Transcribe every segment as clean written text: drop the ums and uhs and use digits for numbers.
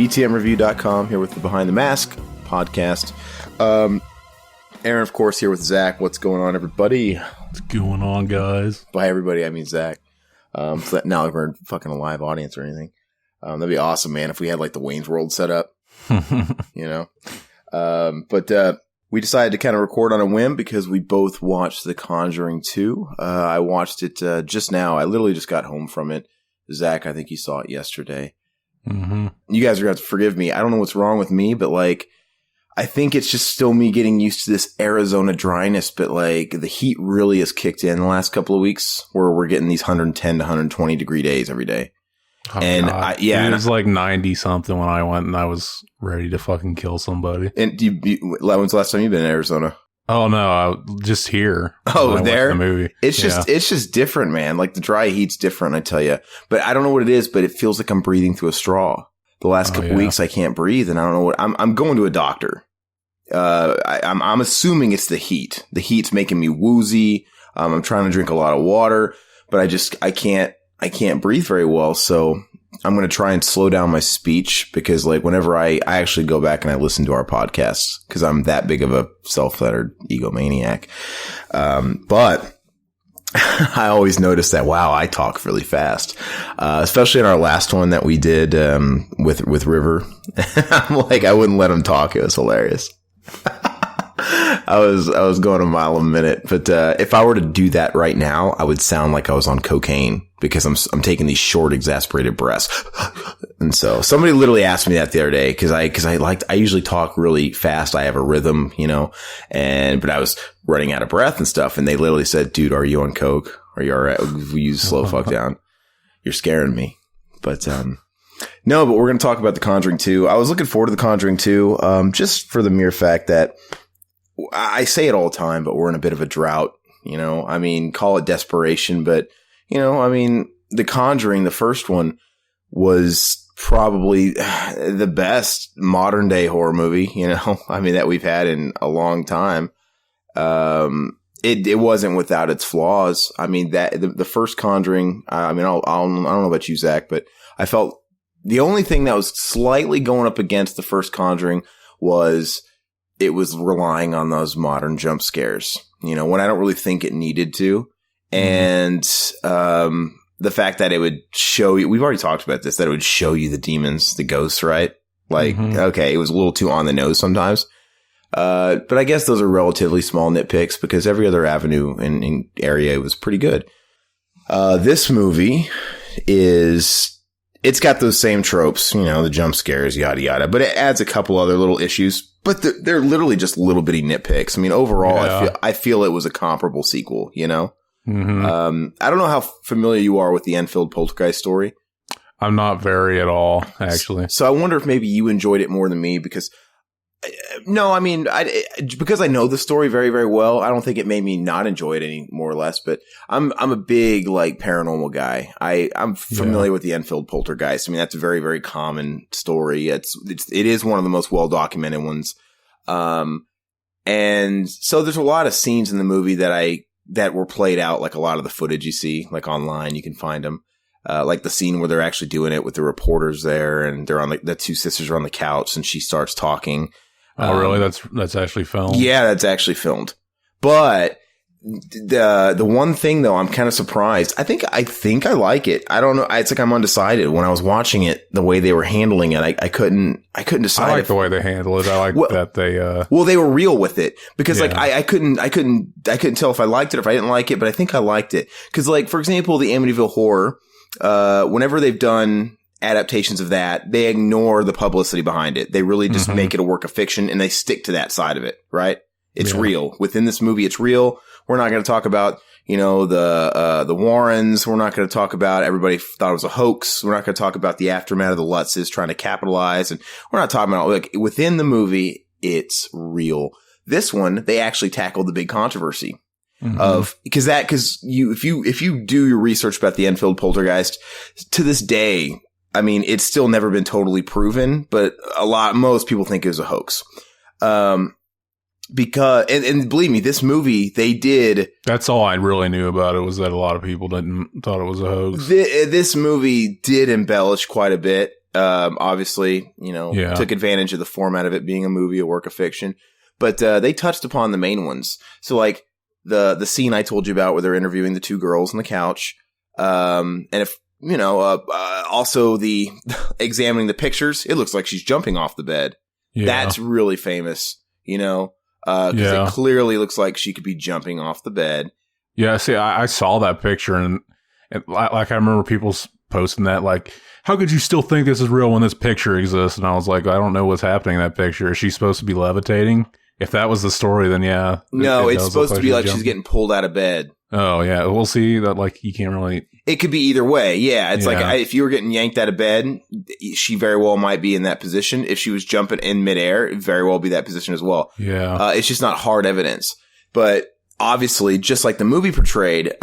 BTMreview.com, here with the Behind the Mask podcast. Aaron, of course, here with Zach. What's going on, everybody? What's going on, guys? By everybody, I mean Zach. So that now we're fucking a live audience or anything. That'd be awesome, man, if we had like the Wayne's World set up. You know? But we decided to kind of record on a whim because we both watched The Conjuring 2. I watched it just now. I literally just got home from it. Zach, I think you saw it yesterday. Mm-hmm. You guys are going to have to forgive me. I don't know what's wrong with me, but like, I think it's just still me getting used to this Arizona dryness, but like the heat really has kicked in the last couple of weeks where we're getting these 110 to 120 degree days every day. Oh, and it was like 90 something when I went and I was ready to fucking kill somebody. And when's the last time you've been in Arizona? Oh no, just here. Oh, there? The movie. It's just different, man. Like the dry heat's different, I tell you. But I don't know what it is, but it feels like I'm breathing through a straw. The last couple weeks I can't breathe, and I don't know what I'm going to a doctor. I'm assuming it's the heat. The heat's making me woozy. I'm trying to drink a lot of water, but I can't breathe very well. So I'm going to try and slow down my speech because like whenever I actually go back and I listen to our podcasts because I'm that big of a self-centered egomaniac. But I always notice that, wow, I talk really fast, especially in our last one that we did, with River. I'm like, I wouldn't let him talk. It was hilarious. I was going a mile a minute, but if I were to do that right now, I would sound like I was on cocaine because I'm taking these short, exasperated breaths. And so somebody literally asked me that the other day because I usually talk really fast. I have a rhythm, you know, but I was running out of breath and stuff. And they literally said, "Dude, are you on coke? Are you all right? Will you slow fuck down? You're scaring me." But no, but we're going to talk about The Conjuring 2. I was looking forward to The Conjuring 2, just for the mere fact that I say it all the time, but we're in a bit of a drought, you know, I mean, call it desperation, but you know, I mean, The Conjuring, the first one was probably the best modern day horror movie, you know, I mean, that we've had in a long time. It wasn't without its flaws. I mean, that the first Conjuring, I mean, I don't know about you, Zach, but I felt the only thing that was slightly going up against the first Conjuring was it was relying on those modern jump scares, you know, when I don't really think it needed to. And the fact that it would show you, we've already talked about this, that it would show you the demons, the ghosts, right? Like, okay, it was a little too on the nose sometimes. But I guess those are relatively small nitpicks because every other avenue in area was pretty good. This movie it's got those same tropes, you know, the jump scares, yada, yada, but it adds a couple other little issues, but they're literally just little bitty nitpicks. I mean, overall, I feel it was a comparable sequel, you know? I don't know how familiar you are with the Enfield Poltergeist story. I'm not very at all, actually. So I wonder if maybe you enjoyed it more than me because no, I mean, because I know the story very, very well, I don't think it made me not enjoy it any more or less, but I'm a big, like, paranormal guy. I'm familiar with the Enfield Poltergeist. I mean, that's a very, very common story. It is one of the most well-documented ones. And so there's a lot of scenes in the movie that were played out, like a lot of the footage you see, like online, you can find them. Like the scene where they're actually doing it with the reporters there and they're on the two sisters are on the couch and she starts talking. Oh, really? That's actually filmed? Yeah, that's actually filmed. But the one thing though, I'm kind of surprised. I think I like it. I don't know. It's like I'm undecided. When I was watching it, the way they were handling it, I couldn't decide. I like the way they handle it. I like that they well, they were real with it because like I couldn't tell if I liked it or if I didn't like it, but I think I liked it. Cause like, for example, the Amityville Horror, whenever they've done adaptations of that, they ignore the publicity behind it. They really just make it a work of fiction and they stick to that side of it, right? It's real. Within this movie, it's real. We're not going to talk about, you know, the Warrens. We're not going to talk about everybody thought it was a hoax. We're not going to talk about the aftermath of the Lutzes trying to capitalize. And we're not talking about, like, within the movie, it's real. This one, they actually tackled the big controversy. Because if you do your research about the Enfield Poltergeist, to this day, I mean, it's still never been totally proven, but most people think it was a hoax. Because, and believe me, this movie, they did. That's all I really knew about it was that a lot of people thought it was a hoax. This movie did embellish quite a bit. obviously, took advantage of the format of it being a movie, a work of fiction. But they touched upon the main ones. So like the scene I told you about where they're interviewing the two girls on the couch. And if, also the examining the pictures, it looks like she's jumping off the bed. Yeah. That's really famous, because it clearly looks like she could be jumping off the bed. Yeah, see, I saw that picture, and like I remember people posting that, like, how could you still think this is real when this picture exists? And I was like, I don't know what's happening in that picture. Is she supposed to be levitating? If that was the story, then yeah. No, it's supposed to be like she's getting pulled out of bed. Oh, yeah. We'll see that, like, you can't really... It could be either way. Yeah. It's like if you were getting yanked out of bed, she very well might be in that position. If she was jumping in midair, it very well be that position as well. Yeah. It's just not hard evidence. But obviously, just like the movie portrayed,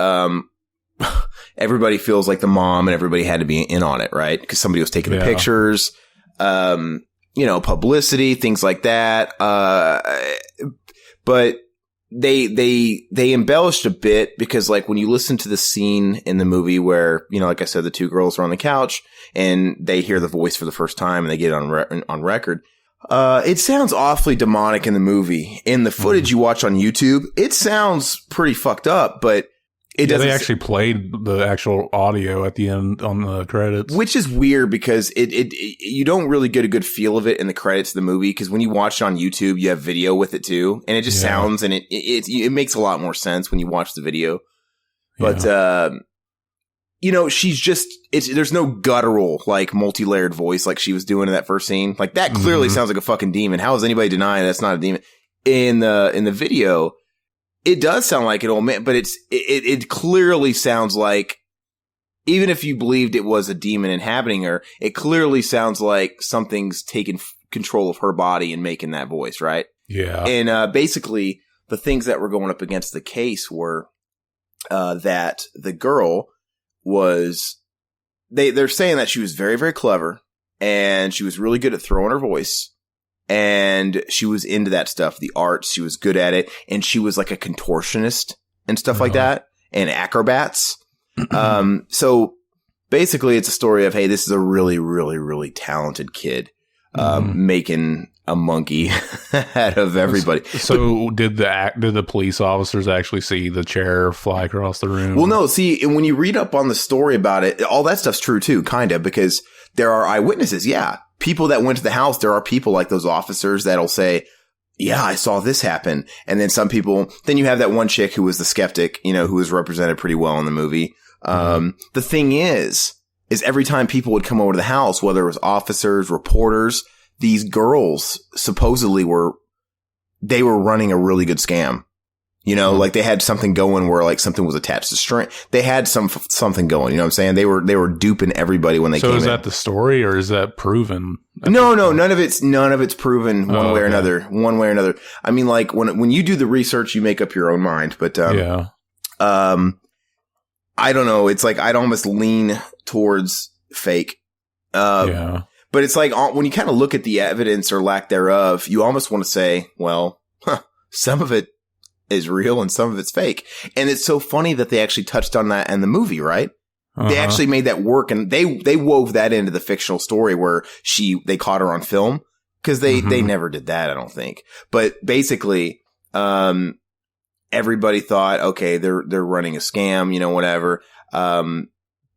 everybody feels like the mom and everybody had to be in on it, right? Because somebody was taking the pictures, publicity, things like that. But they embellished a bit because, like, when you listen to the scene in the movie where, like I said, the two girls are on the couch and they hear the voice for the first time and they get it on record. It sounds awfully demonic in the movie. In the footage you watch on YouTube, it sounds pretty fucked up, but it doesn't. They actually played the actual audio at the end on the credits, which is weird because it you don't really get a good feel of it in the credits of the movie, because when you watch it on YouTube, you have video with it too, and it just sounds, and it makes a lot more sense when you watch the video. But she's just there's no guttural, like, multi-layered voice like she was doing in that first scene. Like, that clearly sounds like a fucking demon. How is anybody denying that's not a demon? In the video, it does sound like an old man, but it clearly sounds like, even if you believed it was a demon inhabiting her, it clearly sounds like something's taken control of her body and making that voice, right? Yeah. And basically, the things that were going up against the case were that the girl was, they're saying that she was very, very clever, and she was really good at throwing her voice. And she was into that stuff, the arts. She was good at it. And she was like a contortionist and stuff like that, and acrobats. So basically it's a story of, hey, this is a really, really, really talented kid, making a monkey out of everybody. So did the police officers actually see the chair fly across the room? Well, no, see, and when you read up on the story about it, all that stuff's true too, kind of, because there are eyewitnesses. Yeah. People that went to the house, there are people like those officers that'll say, yeah, I saw this happen. And then some people, then you have that one chick who was the skeptic, who was represented pretty well in the movie. The thing is every time people would come over to the house, whether it was officers, reporters, these girls supposedly were running a really good scam. Like they had something going where, like, something was attached to string. They had something going, you know what I'm saying? They were duping everybody when they came in. So is that the story, or is that proven? No, none of it's proven one way or another. I mean, like, when you do the research, you make up your own mind, but, I don't know. It's like, I'd almost lean towards fake. But it's like, when you kind of look at the evidence or lack thereof, you almost want to say, well, some of it is real and some of it's fake. And it's so funny that they actually touched on that in the movie, right? They actually made that work, and they wove that into the fictional story where they caught her on film, because they never did that, I don't think. But basically, everybody thought, okay, they're running a scam, whatever.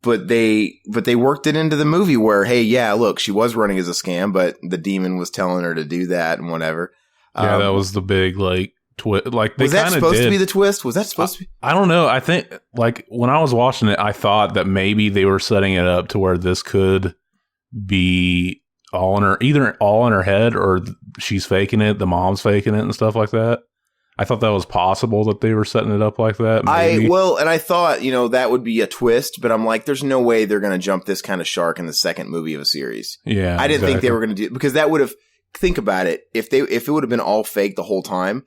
But they worked it into the movie where, hey, yeah, look, she was running as a scam, but the demon was telling her to do that and whatever. Yeah, that was the big, like, twist. Like, was that supposed to be the twist? Was that supposed to be? I don't know. I think, like, when I was watching it, I thought that maybe they were setting it up to where this could be either all in her head, or she's faking it, the mom's faking it, and stuff like that. I thought that was possible that they were setting it up like that. Maybe. And I thought, that would be a twist, but I'm like, there's no way they're going to jump this kind of shark in the second movie of a series. Yeah, I didn't think they were going to do, because that would have, think about it, if it would have been all fake the whole time,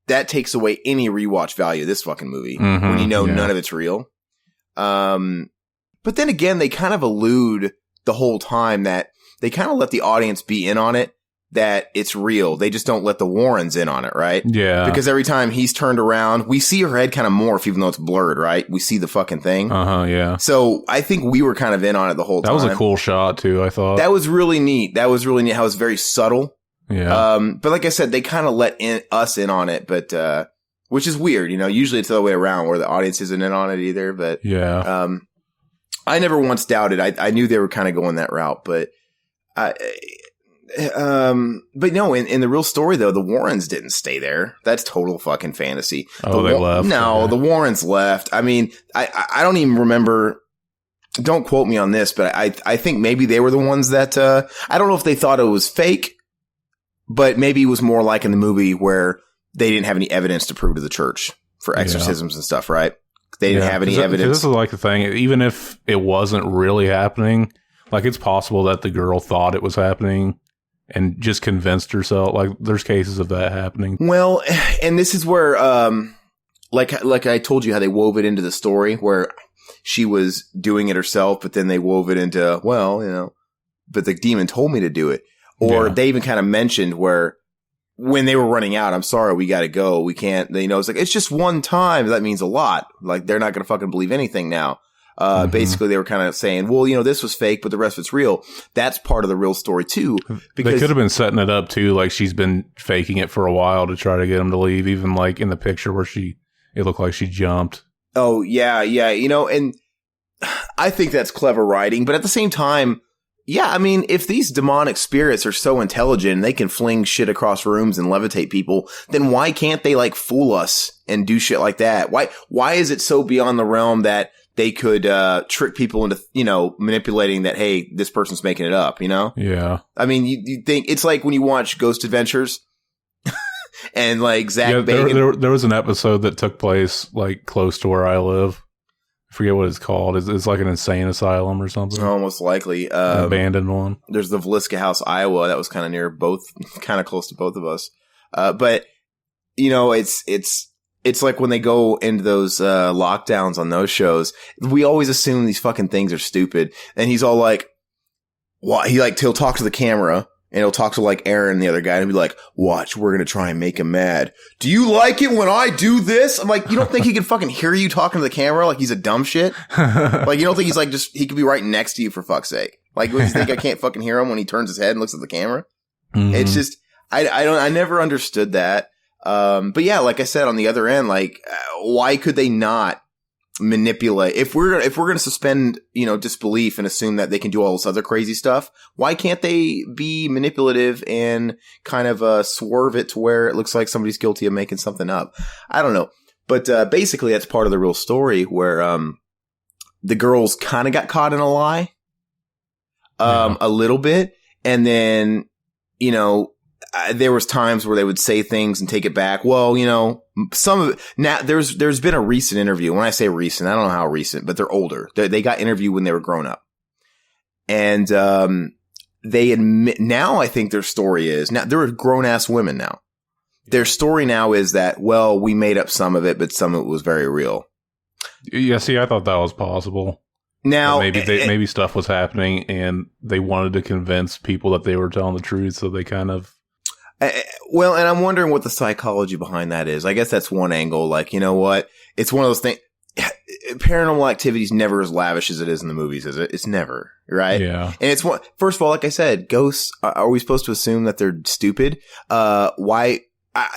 that takes away any rewatch value of this fucking movie, when none of it's real. But then again, they kind of allude the whole time that they kind of let the audience be in on it, that it's real. They just don't let the Warrens in on it, right? Yeah. Because every time he's turned around, we see her head kind of morph, even though it's blurred, right? We see the fucking thing. Yeah. So I think we were kind of in on it the whole time. That was a cool shot too, I thought. That was really neat. How it was very subtle. Yeah. But like I said, they kind of let us in on it, but which is weird. Usually it's the other way around where the audience isn't in on it either. But yeah. I never once doubted. I knew they were kind of going that route, but no, in the real story though, the Warrens didn't stay there. That's total fucking fantasy. They left. No, the Warrens left. I mean, I don't even remember. Don't quote me on this, but I think maybe they were the ones that, I don't know if they thought it was fake, but maybe it was more like in the movie where they didn't have any evidence to prove to the church for exorcisms and stuff, right? They didn't have any evidence. This is like the thing, even if it wasn't really happening, like it's possible that the girl thought it was happening and just convinced herself. Like there's cases of that happening. Well, and this is where, like I told you how they wove it into the story where she was doing it herself, but then they wove it into, but the demon told me to do it. Or they even kind of mentioned where when they were running out, I'm sorry, we got to go. We can't, it's like, it's just one time. That means a lot. Like they're not going to fucking believe anything now. Basically they were kind of saying, well, this was fake, but the rest of it's real. That's part of the real story too. Because they could have been setting it up too. Like she's been faking it for a while to try to get him to leave. Even like in the picture where it looked like she jumped. Oh yeah. And I think that's clever writing, but at the same time, yeah, I mean, if these demonic spirits are so intelligent and they can fling shit across rooms and levitate people, then why can't they like fool us and do shit like that? Why is it so beyond the realm that they could trick people into, manipulating that, hey, this person's making it up, Yeah. I mean, you think it's like when you watch Ghost Adventures and like Zach Bagans. There was an episode that took place like close to where I live. I forget what it's called. It's like an insane asylum or something. Most likely. An abandoned one. There's the Villisca House, Iowa. That was kind of near kind of close to both of us. But, it's like when they go into those lockdowns on those shows, we always assume these fucking things are stupid. And he's all like, what? He'll talk to the camera. And he'll talk to like Aaron, the other guy, and be like, watch, we're going to try and make him mad. Do you like it when I do this? I'm like, you don't think he can fucking hear you talking to the camera? Like he's a dumb shit? Like you don't think he's like he could be right next to you for fuck's sake? Like, what, you think I can't fucking hear him when he turns his head and looks at the camera? Mm-hmm. It's just, I never understood that. But yeah, like I said, on the other end, like, why could they not manipulate? If we're going to suspend, disbelief and assume that they can do all this other crazy stuff, why can't they be manipulative and kind of swerve it to where it looks like somebody's guilty of making something up? I don't know. But basically, that's part of the real story where the girls kind of got caught in a lie a little bit. And then, there was times where they would say things and take it back. Well, some of it now there's been a recent interview. When I say recent, I don't know how recent, but they're older. They got interviewed when they were grown up. And, they admit now, I think their story is now they're grown ass women now. Their story now is that, well, we made up some of it, but some of it was very real. Yeah. See, I thought that was possible. Now, maybe stuff was happening and they wanted to convince people that they were telling the truth. So they kind of, well, and I'm wondering what the psychology behind that is. I guess that's one angle. Like, you know what? It's one of those things. Paranormal Activity is never as lavish as it is in the movies, is it? It's never, right? Yeah. And it's first of all, like I said, ghosts, are we supposed to assume that they're stupid? Why?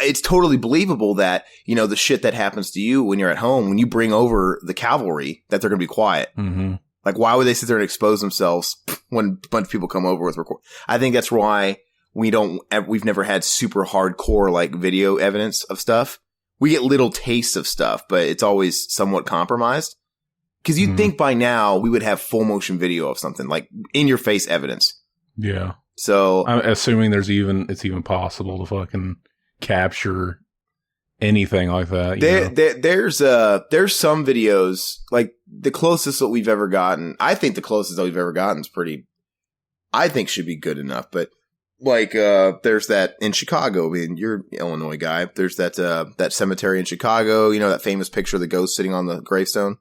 It's totally believable that, the shit that happens to you when you're at home, when you bring over the cavalry, that they're going to be quiet. Mm-hmm. Like, why would they sit there and expose themselves when a bunch of people come over with record? I think that's why we've never had super hardcore like video evidence of stuff. We get little tastes of stuff, but it's always somewhat compromised. Cause you'd think by now we would have full motion video of something like in your face evidence. Yeah. So I'm assuming it's even possible to fucking capture anything like that. There's some videos like the closest that we've ever gotten. I think the closest that we've ever gotten is I think should be good enough, but like, there's that in Chicago. I mean, you're an Illinois guy. There's that cemetery in Chicago, that famous picture of the ghost sitting on the gravestone.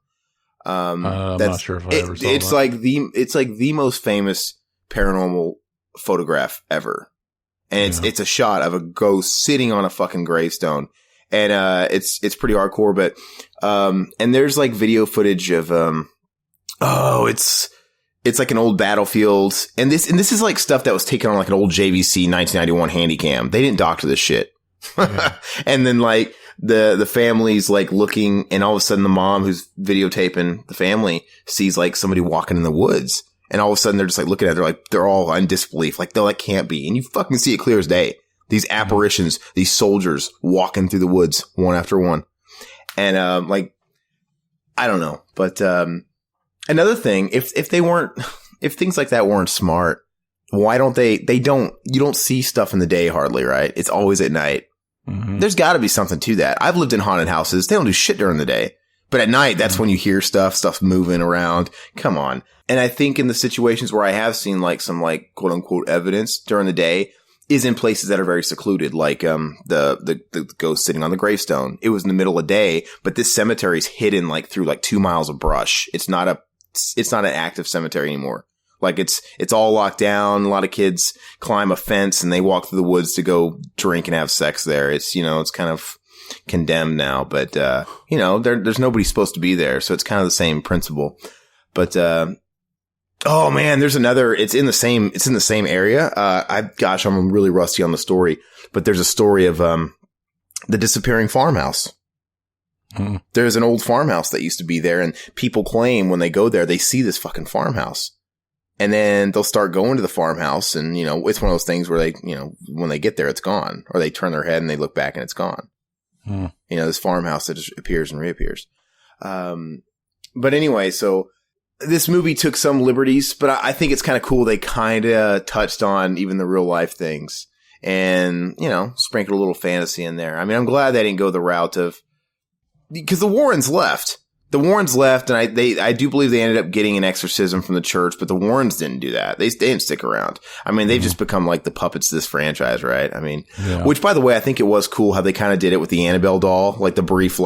I'm not sure if I ever saw that. It's like the most famous paranormal photograph ever. And it's a shot of a ghost sitting on a fucking gravestone. And, it's pretty hardcore, but, and there's like video footage of, it's like an old battlefield. And this is like stuff that was taken on like an old JVC 1991 Handycam. They didn't doctor this shit. Yeah. And then like the family's like looking, and all of a sudden the mom who's videotaping the family sees like somebody walking in the woods. And all of a sudden they're just like looking at it, they're all in disbelief. Like, they're like, can't be. And you fucking see it clear as day. These apparitions, these soldiers walking through the woods one after one. And, like, I don't know. But, another thing, if things like that weren't smart, why don't you don't see stuff in the day hardly, right? It's always at night. Mm-hmm. There's gotta be something to that. I've lived in haunted houses. They don't do shit during the day. But at night, that's when you hear stuff moving around. Come on. And I think in the situations where I have seen like some like quote unquote evidence during the day is in places that are very secluded, like the ghost sitting on the gravestone. It was in the middle of the day, but this cemetery is hidden like through like 2 miles of brush. It's not an active cemetery anymore. Like it's all locked down. A lot of kids climb a fence and they walk through the woods to go drink and have sex there. It's, it's kind of condemned now, but, there's nobody supposed to be there. So it's kind of the same principle. But, oh man, there's another, it's in the same area. I'm really rusty on the story, but there's a story of, the disappearing farmhouse. Hmm. There's an old farmhouse that used to be there, and people claim when they go there, they see this fucking farmhouse. And then they'll start going to the farmhouse, and, it's one of those things where they, when they get there, it's gone. Or they turn their head and they look back and it's gone. Hmm. This farmhouse that just appears and reappears. But anyway, so this movie took some liberties, but I think it's kind of cool. They kind of touched on even the real life things and, sprinkled a little fantasy in there. I mean, I'm glad they didn't go the route of, because the Warrens left. And I do believe they ended up getting an exorcism from the church, but the Warrens didn't do that. They didn't stick around. I mean, they've just become like the puppets of this franchise, right? I mean, which by the way, I think it was cool how they kind of did it with the Annabelle doll, like the brief,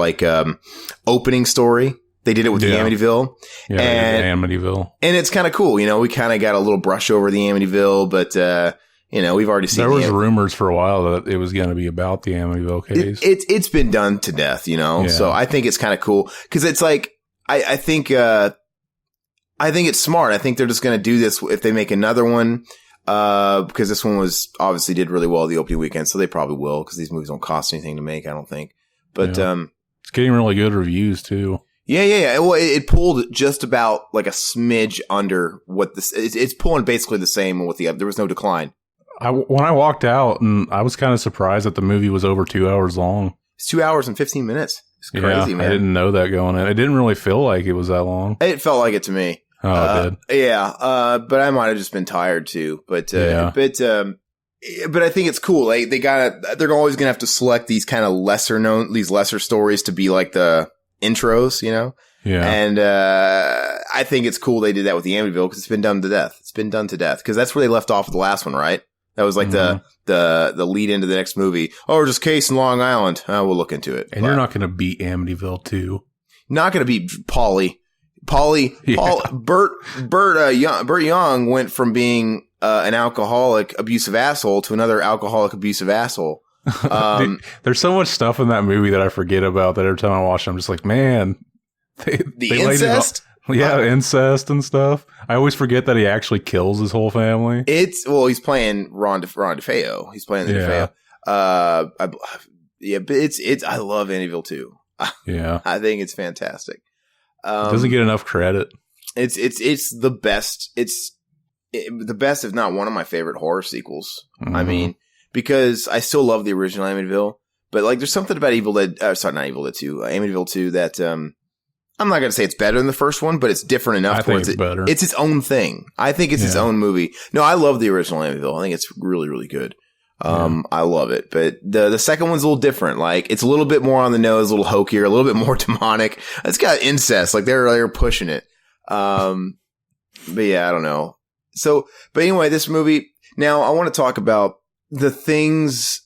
opening story. They did it with the Amityville. Yeah, and Amityville. And it's kind of cool. We kind of got a little brush over the Amityville, but, we've already seen. There was rumors for a while that it was going to be about the Amityville case. It's been done to death, So I think it's kind of cool because it's like I think it's smart. I think they're just going to do this if they make another one because this one obviously did really well the opening weekend, so they probably will because these movies don't cost anything to make. I don't think, but it's getting really good reviews too. Yeah. Well, it pulled just about like a smidge under what this. It's pulling basically the same with there was no decline. When I walked out, and I was kind of surprised that the movie was over 2 hours long. It's 2 hours and 15 minutes. It's crazy, man. I didn't know that going in. It didn't really feel like it was that long. It felt like it to me. Oh, it did. Yeah. But I might have just been tired too. But I think it's cool. Like they're always gonna have to select these kind of lesser stories to be like the intros, Yeah. And I think it's cool they did that with the Amityville because it's been done to death. Because that's where they left off with the last one, right? That was like the lead into the next movie. Oh, just case in Long Island. We'll look into it. And you're not going to beat Amityville 2. Not going to beat Paulie. Burt Young went from being an alcoholic, abusive asshole to another alcoholic, abusive asshole. Dude, there's so much stuff in that movie that I forget about that every time I watch it, I'm just like, man. They incest? Incest and stuff. I always forget that he actually kills his whole family. He's playing Ron DeFeo. He's playing the DeFeo. But I love Amityville 2. Yeah. I think it's fantastic. It doesn't get enough credit. It's the best. It's the best, if not one of my favorite horror sequels. Mm-hmm. I mean, because I still love the original Amityville, but like there's something about Amityville 2 that, I'm not going to say it's better than the first one, but it's different enough. I think it's better. It's its own thing. I think it's its own movie. No, I love the original Amityville. I think it's really, really good. I love it. But the second one's a little different. Like it's a little bit more on the nose, a little hokier, a little bit more demonic. It's got incest. Like they're pushing it. But yeah, I don't know. So, but anyway, this movie. Now I want to talk about the things.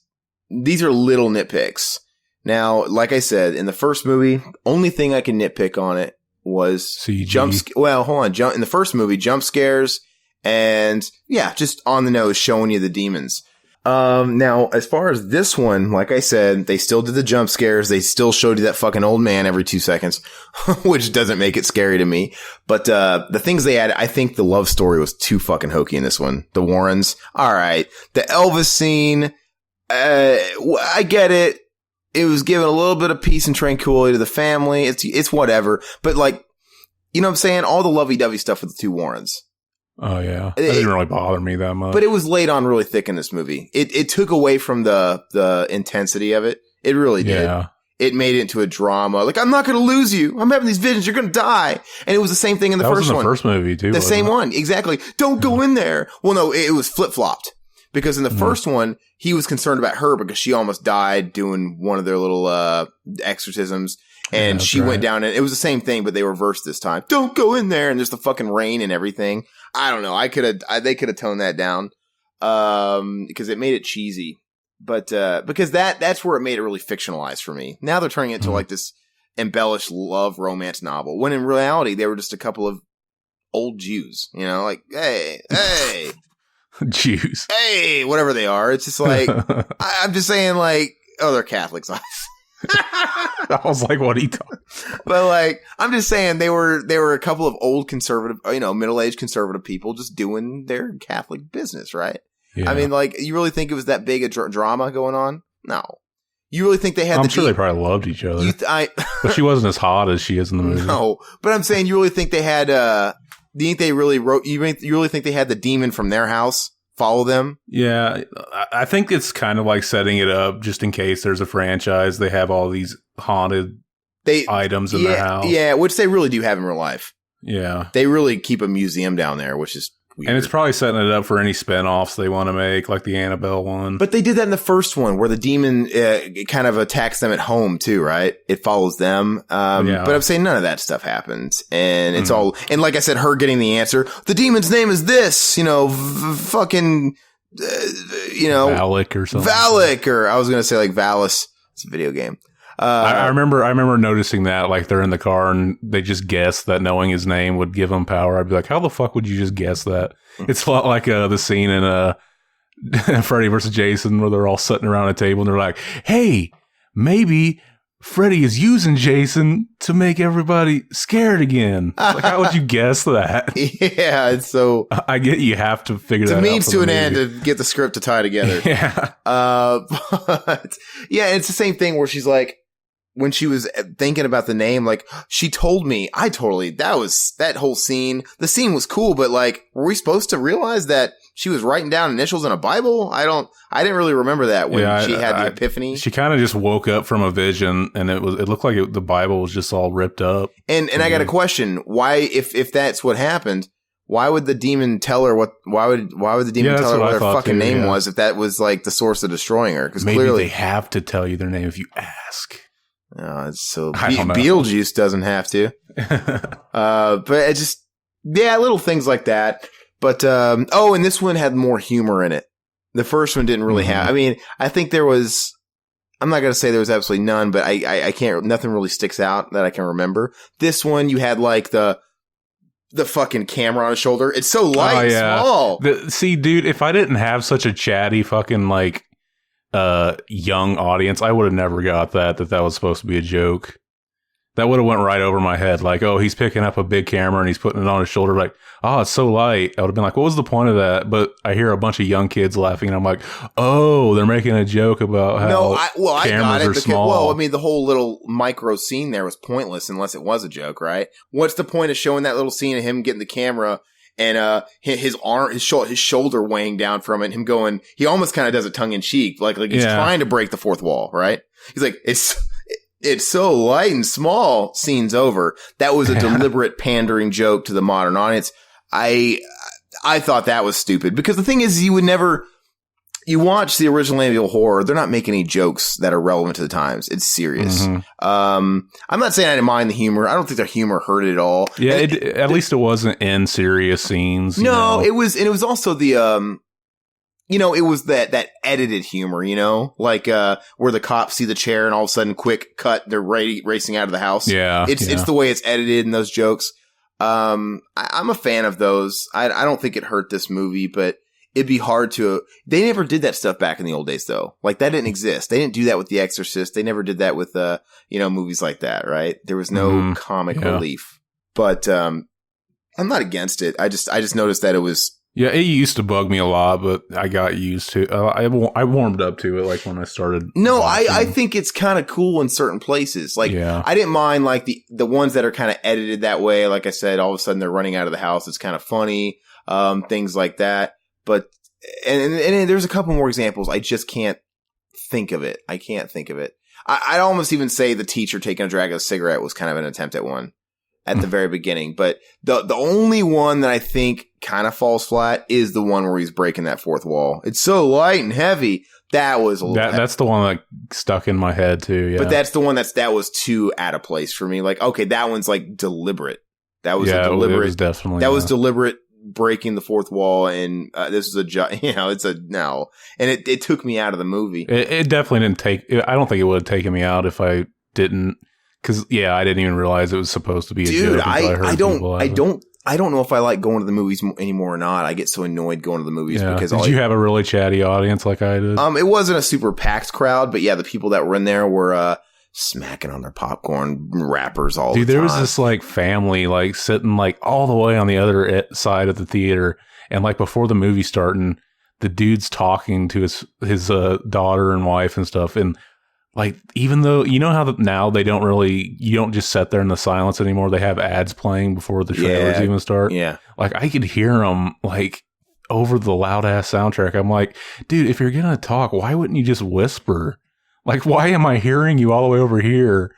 These are little nitpicks. Now, like I said, in the first movie, only thing I can nitpick on it was CG. In the first movie, jump scares and just on the nose showing you the demons. Now, as far as this one, like I said, they still did the jump scares. They still showed you that fucking old man every 2 seconds, which doesn't make it scary to me. But, the things they added, I think the love story was too fucking hokey in this one. The Warrens. All right. The Elvis scene. I get it. It was giving a little bit of peace and tranquility to the family. It's whatever. But like, you know what I'm saying? All the lovey-dovey stuff with the two Warrens. Oh, yeah. That didn't really bother me that much. But it was laid on really thick in this movie. It took away from the intensity of it. It really did. Yeah. It made it into a drama. Like, I'm not going to lose you. I'm having these visions. You're going to die. And it was the same thing in the first one. That was in the first movie, too. The same one. Exactly. Don't go in there. Well, no, it was flip-flopped. Because in the first one, he was concerned about her because she almost died doing one of their little exorcisms. And she went down, and it was the same thing, but they reversed this time. Don't go in there, and there's the fucking rain and everything. I don't know. They could have toned that down, because it made it cheesy. But because that's where it made it really fictionalized for me. Now they're turning it into like this embellished love romance novel, when in reality they were just a couple of old Jews. You know, like hey. Jews, hey, whatever they are. It's just like I'm just saying, like, oh, they're Catholics. I was like, what are you talking? But like, I'm just saying they were a couple of old conservative, middle-aged conservative people just doing their Catholic business, right? Yeah. I mean, like, you really think it was that big a drama going on? No. You really think they had? I'm sure they probably loved each other. But she wasn't as hot as she is in the movie. No, but I'm saying you really think they had? Do you think they really wrote? You really think they had the demon from their house follow them? Yeah, I think it's kind of like setting it up just in case there's a franchise. They have all these haunted items in their house. Yeah, which they really do have in real life. Yeah. They really keep a museum down there, which is weird. And it's probably setting it up for any spinoffs they want to make, like the Annabelle one. But they did that in the first one, where the demon kind of attacks them at home too, right? It follows them. But I'm saying none of that stuff happens. And it's all, and like I said, her getting the answer, the demon's name is this, fucking, Valak or something. Valak, or I was going to say like Valis. It's a video game. I remember noticing that, like, they're in the car and they just guessed that knowing his name would give him power. I'd be like, how the fuck would you just guess that? It's a lot like the scene in Freddy vs. Jason, where they're all sitting around a table and they're like, hey, maybe Freddy is using Jason to make everybody scared again. Like, how would you guess that? Yeah, it's so... I get you have to figure that out. It's a means to an end to get the script to tie together. Yeah. But yeah, it's the same thing where she's like, when she was thinking about the name, like, she told me, that whole scene, the scene was cool, but like, were we supposed to realize that she was writing down initials in a Bible? I didn't really remember that when she had the epiphany. She kind of just woke up from a vision, and it looked like the Bible was just all ripped up. And I got a question. Why, if that's what happened, why would the demon tell her why would the demon tell her what her fucking name was, if that was like the source of destroying her? Because clearly they have to tell you their name if you ask. Oh, it's so Beetlejuice doesn't have to. But it just, little things like that. But, and this one had more humor in it. The first one didn't really have, I mean, I think there was, I'm not going to say there was absolutely none, but I can't, nothing really sticks out that I can remember. This one, you had like the fucking camera on his shoulder. It's so light and small. See, dude, if I didn't have such a chatty fucking like, young audience, I would have never got that was supposed to be a joke. That would have went right over my head. Like, oh, he's picking up a big camera and he's putting it on his shoulder. Like, oh, it's so light. I would have been like, what was the point of that? But I hear a bunch of young kids laughing, and I'm like, oh, they're making a joke about how cameras are small. Well, I mean, the whole little micro scene there was pointless unless it was a joke, right? What's the point of showing that little scene of him getting the camera and his shoulder weighing down from it, and him going, he almost kind of does it tongue in cheek, like he's trying to break the fourth wall, right? He's like, it's so light and small. Scene's over. That was a deliberate pandering joke to the modern audience. I thought that was stupid, because the thing is, you watch the original Amityville Horror, they're not making any jokes that are relevant to the times. It's serious. Mm-hmm. I'm not saying I didn't mind the humor. I don't think the humor hurt it at all. Yeah, at least it wasn't in serious scenes. No, it was, and it was also the, it was that edited humor, like, where the cops see the chair and all of a sudden, quick cut, they're racing out of the house. Yeah. It's the way it's edited in those jokes. I'm a fan of those. I don't think it hurt this movie, but it'd be hard to, they never did that stuff back in the old days though. Like that didn't exist. They didn't do that with The Exorcist. They never did that with, movies like that, right? There was no comic relief, but, I'm not against it. I just noticed that it was. Yeah, it used to bug me a lot, but I got used to. I warmed up to it, like when I started. No, I think it's kind of cool in certain places. Like, I didn't mind like the ones that are kind of edited that way. Like I said, all of a sudden they're running out of the house. It's kind of funny, things like that. But and there's a couple more examples. I just can't think of it. I can't think of it. I'd almost even say the teacher taking a drag of a cigarette was kind of an attempt at one. At the very beginning. But the only one that I think kind of falls flat is the one where he's breaking that fourth wall. It's so light and heavy. That was a little that's the one that stuck in my head too, yeah. But that's the one that was too out of place for me. Like, okay, that one's like deliberate. That was a deliberate. It was definitely. That was deliberate breaking the fourth wall, and this is it's a no. And it took me out of the movie. It definitely didn't take. I don't think it would have taken me out if I didn't. Because I didn't even realize it was supposed to be a joke. I don't know if I like going to the movies anymore or not. I get so annoyed going to the movies because did you have a really chatty audience like I did? It wasn't a super packed crowd, but the people that were in there were smacking on their popcorn wrappers all the time. Dude, there was this like family like sitting like all the way on the other side of the theater, and like before the movie starting, the dude's talking to his daughter and wife and stuff, and. Like, even though, you know how now they don't really, you don't just sit there in the silence anymore. They have ads playing before the trailers even start. Yeah. Like, I could hear them, like, over the loud ass soundtrack. I'm like, dude, if you're going to talk, why wouldn't you just whisper? Like, why am I hearing you all the way over here?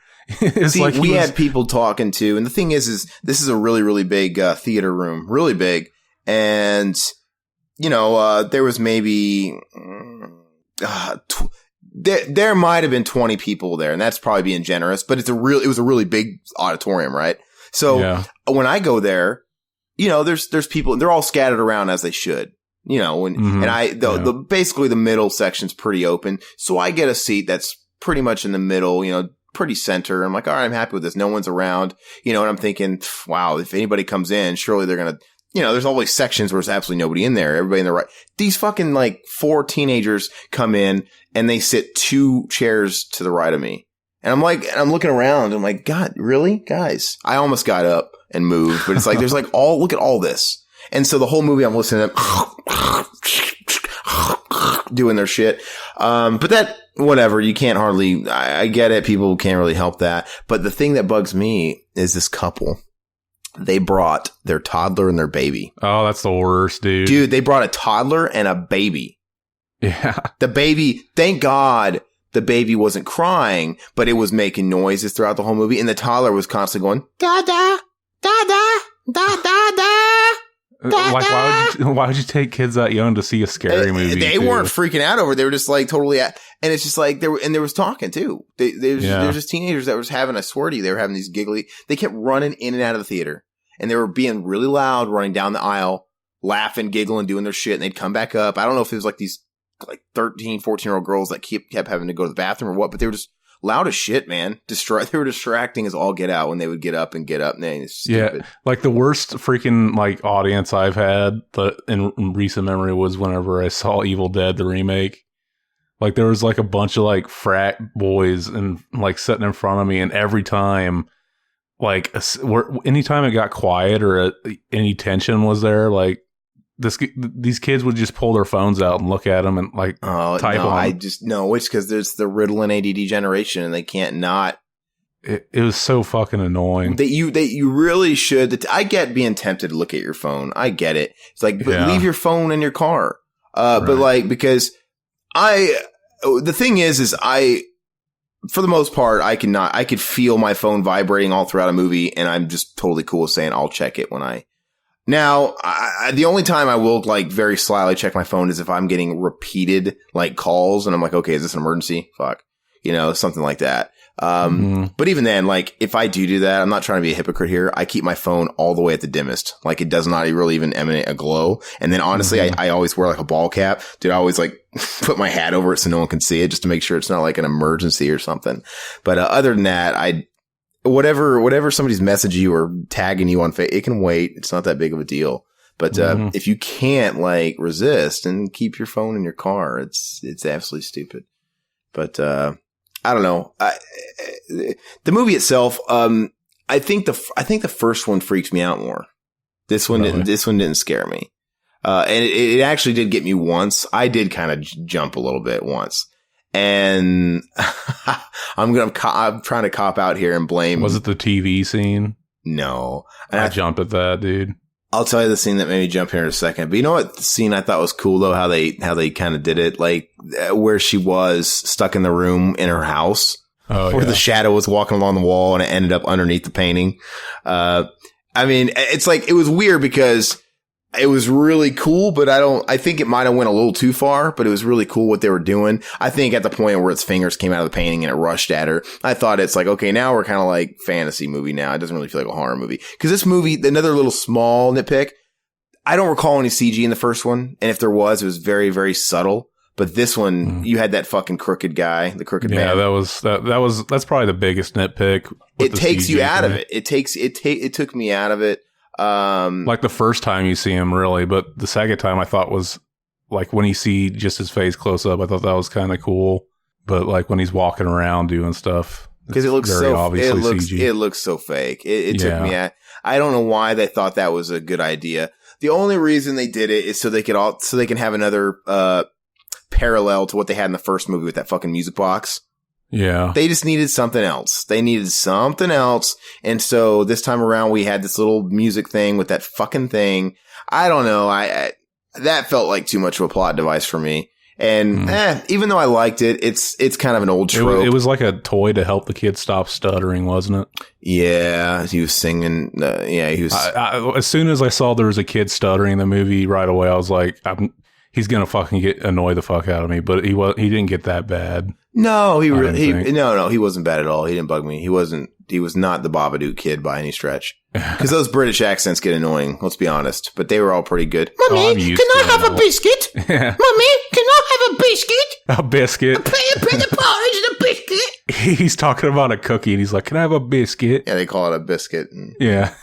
See, like we had people talking too. And the thing is this is a really, really big theater room. Really big. And, there was maybe... There might have been 20 people there, and that's probably being generous, but it was a really big auditorium, right? So when I go there, there's people, they're all scattered around as they should, and basically the middle section's pretty open. So I get a seat that's pretty much in the middle, pretty center. I'm like, all right, I'm happy with this. No one's around, and I'm thinking, wow, if anybody comes in, surely they're going to, there's always sections where there's absolutely nobody in there. Everybody in the right. These fucking like 4 teenagers come in and they sit 2 chairs to the right of me. And I'm looking around. I'm like, God, really? Guys, I almost got up and moved, but it's like, there's like look at all this. And so the whole movie I'm listening to them doing their shit. But that, whatever, you can't hardly, I get it. People can't really help that. But the thing that bugs me is this couple. They brought their toddler and their baby. Oh, that's the worst, dude. Dude, they brought a toddler and a baby. Yeah. The baby, thank God the baby wasn't crying, but it was making noises throughout the whole movie. And the toddler was constantly going, da-da, da-da, da-da-da. Like, why would you take kids that young to see a scary movie? They weren't freaking out over it. They were just like totally and it's just like there was talking too. There was just teenagers that was having, I swear to you, they were having these giggly, they kept running in and out of the theater and they were being really loud, running down the aisle, laughing, giggling, doing their shit. And they'd come back up. I don't know if it was like these like 13, 14-year-old girls that kept having to go to the bathroom or what, but they were just loud as shit, man. They were distracting as all get out when they would get up. Man, it's stupid. Yeah, like the worst freaking like audience I've had in recent memory was whenever I saw Evil Dead the remake. Like there was like a bunch of like frat boys and like sitting in front of me, and every time, like anytime it got quiet or any tension was there, like. These kids would just pull their phones out and look at them and like type on. It's because there's the Ritalin ADD generation and they can't not. It was so fucking annoying. That you really should. I get being tempted to look at your phone. I get it. It's like, but leave your phone in your car. Right. But like, because the thing is for the most part, I could feel my phone vibrating all throughout a movie, and I'm just totally cool with saying I'll check it when I. Now, the only time I will like very slyly check my phone is if I'm getting repeated like calls and I'm like, okay, is this an emergency? Fuck, something like that. But even then, like if I do that, I'm not trying to be a hypocrite here. I keep my phone all the way at the dimmest. Like it does not really even emanate a glow. And then honestly, I always wear like a ball cap. Dude, I always like put my hat over it so no one can see it just to make sure it's not like an emergency or something. But other than that, whatever somebody's messaging you or tagging you on Facebook, it can wait. It's not that big of a deal. But if you can't like resist, then keep your phone in your car. It's absolutely stupid. But I don't know. The movie itself, I think the first one freaks me out more. This one didn't. This one didn't scare me. And it actually did get me once. I did kind of jump a little bit once. And I'm trying to cop out here and blame. Was it the TV scene? No. And I jumped at that, dude. I'll tell you the scene that made me jump here in a second. But you know what scene I thought was cool though? How they kind of did it, like where she was stuck in the room in her house, where the shadow was walking along the wall and it ended up underneath the painting. I mean, it's like it was weird because it was really cool, but I think it might have went a little too far, but it was really cool what they were doing. I think at the point where its fingers came out of the painting and it rushed at her, I thought it's like, okay, now we're kind of like fantasy movie now. It doesn't really feel like a horror movie. Cause this movie, another little small nitpick, I don't recall any CG in the first one. And if there was, it was very, very subtle. But this one, you had that fucking crooked guy, the crooked man. Yeah, that's probably the biggest nitpick. It takes you out of it. It took me out of it. Like the first time you see him, really, but the second time I thought was like when you see just his face close up, I thought that was kind of cool. But like when he's walking around doing stuff, because it looks very so obviously CG. It looks so fake. It took me out. I don't know why they thought that was a good idea. The only reason they did it is so they can have another parallel to what they had in the first movie with that fucking music box. Yeah. They just needed something else. And so this time around, we had this little music thing with that fucking thing. I don't know. That felt like too much of a plot device for me. And even though I liked it, it's kind of an old trope. It was like a toy to help the kid stop stuttering, wasn't it? Yeah. He was singing. He was. As soon as I saw there was a kid stuttering in the movie right away, I was like, he's going to fucking annoy the fuck out of me. But he didn't get that bad. No, he wasn't bad at all. He didn't bug me. He was not the Babadook kid by any stretch. Because those British accents get annoying, let's be honest. But they were all pretty good. Mummy, can I have a biscuit? Yeah. Mummy, can I have a biscuit? A biscuit? A bit of porridge and a biscuit. He's talking about a cookie and he's like, can I have a biscuit? Yeah, they call it a biscuit. Yeah.